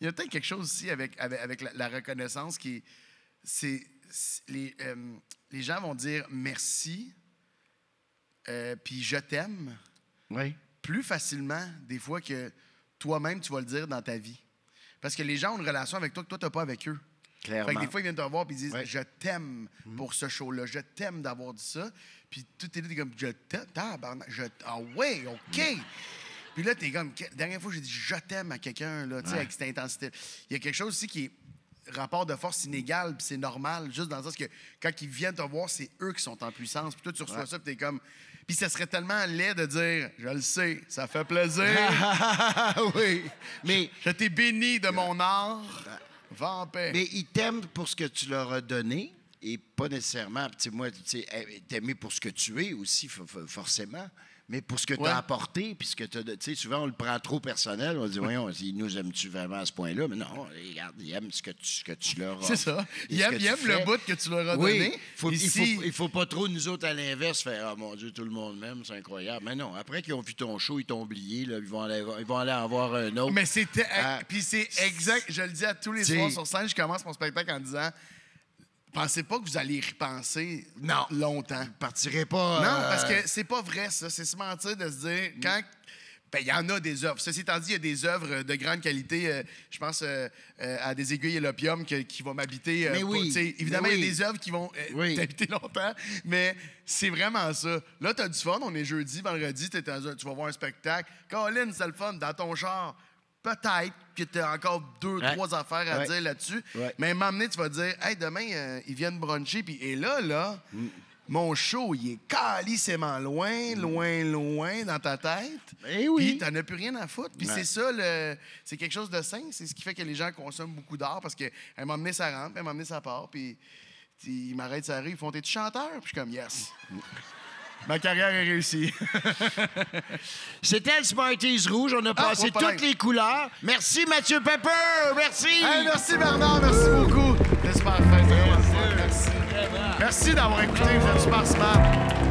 Speaker 2: y a peut-être quelque chose aussi avec la reconnaissance qui les gens vont dire merci, puis je t'aime plus facilement des fois que toi-même tu vas le dire dans ta vie. Parce que les gens ont une relation avec toi que toi, tu n'as pas avec eux.
Speaker 1: Clairement.
Speaker 2: Fait que des fois, ils viennent te voir et ils disent Je t'aime pour ce show-là. Je t'aime d'avoir dit ça. Puis tout est dit comme Je t'aime. Ah ouais, OK. Puis là, tu es comme la dernière fois, j'ai dit Je t'aime à quelqu'un, là, avec cette intensité. Il y a quelque chose aussi qui est rapport de force inégal, puis c'est normal, juste dans le sens que quand ils viennent te voir, c'est eux qui sont en puissance. Puis toi, tu reçois ça, puis tu es comme. Puis ça serait tellement laid de dire « Je le sais, ça fait plaisir. »
Speaker 1: Oui. Mais
Speaker 2: je t'ai béni de mon art. Va en paix.
Speaker 1: Mais ils t'aiment pour ce que tu leur as donné et pas nécessairement, tu sais, moi, tu sais, t'aimer pour ce que tu es aussi, forcément, mais pour ce que tu as apporté, puis ce que tu as... Tu sais, souvent, on le prend trop personnel. On dit, voyons, ils nous aiment-tu vraiment à ce point-là? Mais non, regarde, ils aiment ce que tu leur as.
Speaker 2: C'est ça. Ils aiment le bout que tu leur as donné.
Speaker 1: Il faut pas trop, nous autres, à l'inverse, faire, ah, mon Dieu, tout le monde m'aime, c'est incroyable. Mais non, après qu'ils ont vu ton show, ils t'ont oublié, là, ils vont aller en voir un autre.
Speaker 2: Mais c'était... Puis c'est exact. Je le dis à tous les soirs sur scène, je commence mon spectacle en disant... Pensez pas que vous allez y repenser longtemps.
Speaker 1: Vous partirez pas...
Speaker 2: Non, parce que c'est pas vrai, ça. C'est se mentir de se dire... Quand... Ben, il y en a des œuvres. Ceci étant dit, il y a des œuvres de grande qualité. Je pense à des aiguilles et l'opium qui vont m'habiter. Évidemment, il y a des œuvres qui vont t'habiter longtemps, mais c'est vraiment ça. Là, tu as du fun. On est jeudi, vendredi, tu vas voir un spectacle. Colin, c'est le fun dans ton char. Peut-être que tu as encore 2-3 affaires à dire là-dessus. Mais à un moment donné, tu vas dire, hey, demain, ils viennent bruncher. Et là, mon show, il est calissément loin dans ta tête. Puis tu n'en as plus rien à foutre. Puis c'est ça, c'est quelque chose de sain. C'est ce qui fait que les gens consomment beaucoup d'art parce qu'à un moment donné, ça rentre, puis à un moment donné, ça part. Puis ils m'arrêtent sur la rue, ils font, t'es-tu chanteur? Puis je suis comme, yes. Ma carrière est réussie.
Speaker 1: C'était le Smarties Rouge. On a passé toutes les couleurs. Merci, Mathieu Pepper. Merci.
Speaker 2: Hey, merci, Bernard. Merci beaucoup. J'espère faire vraiment. Merci. Merci d'avoir écouté. Vous êtes super smart.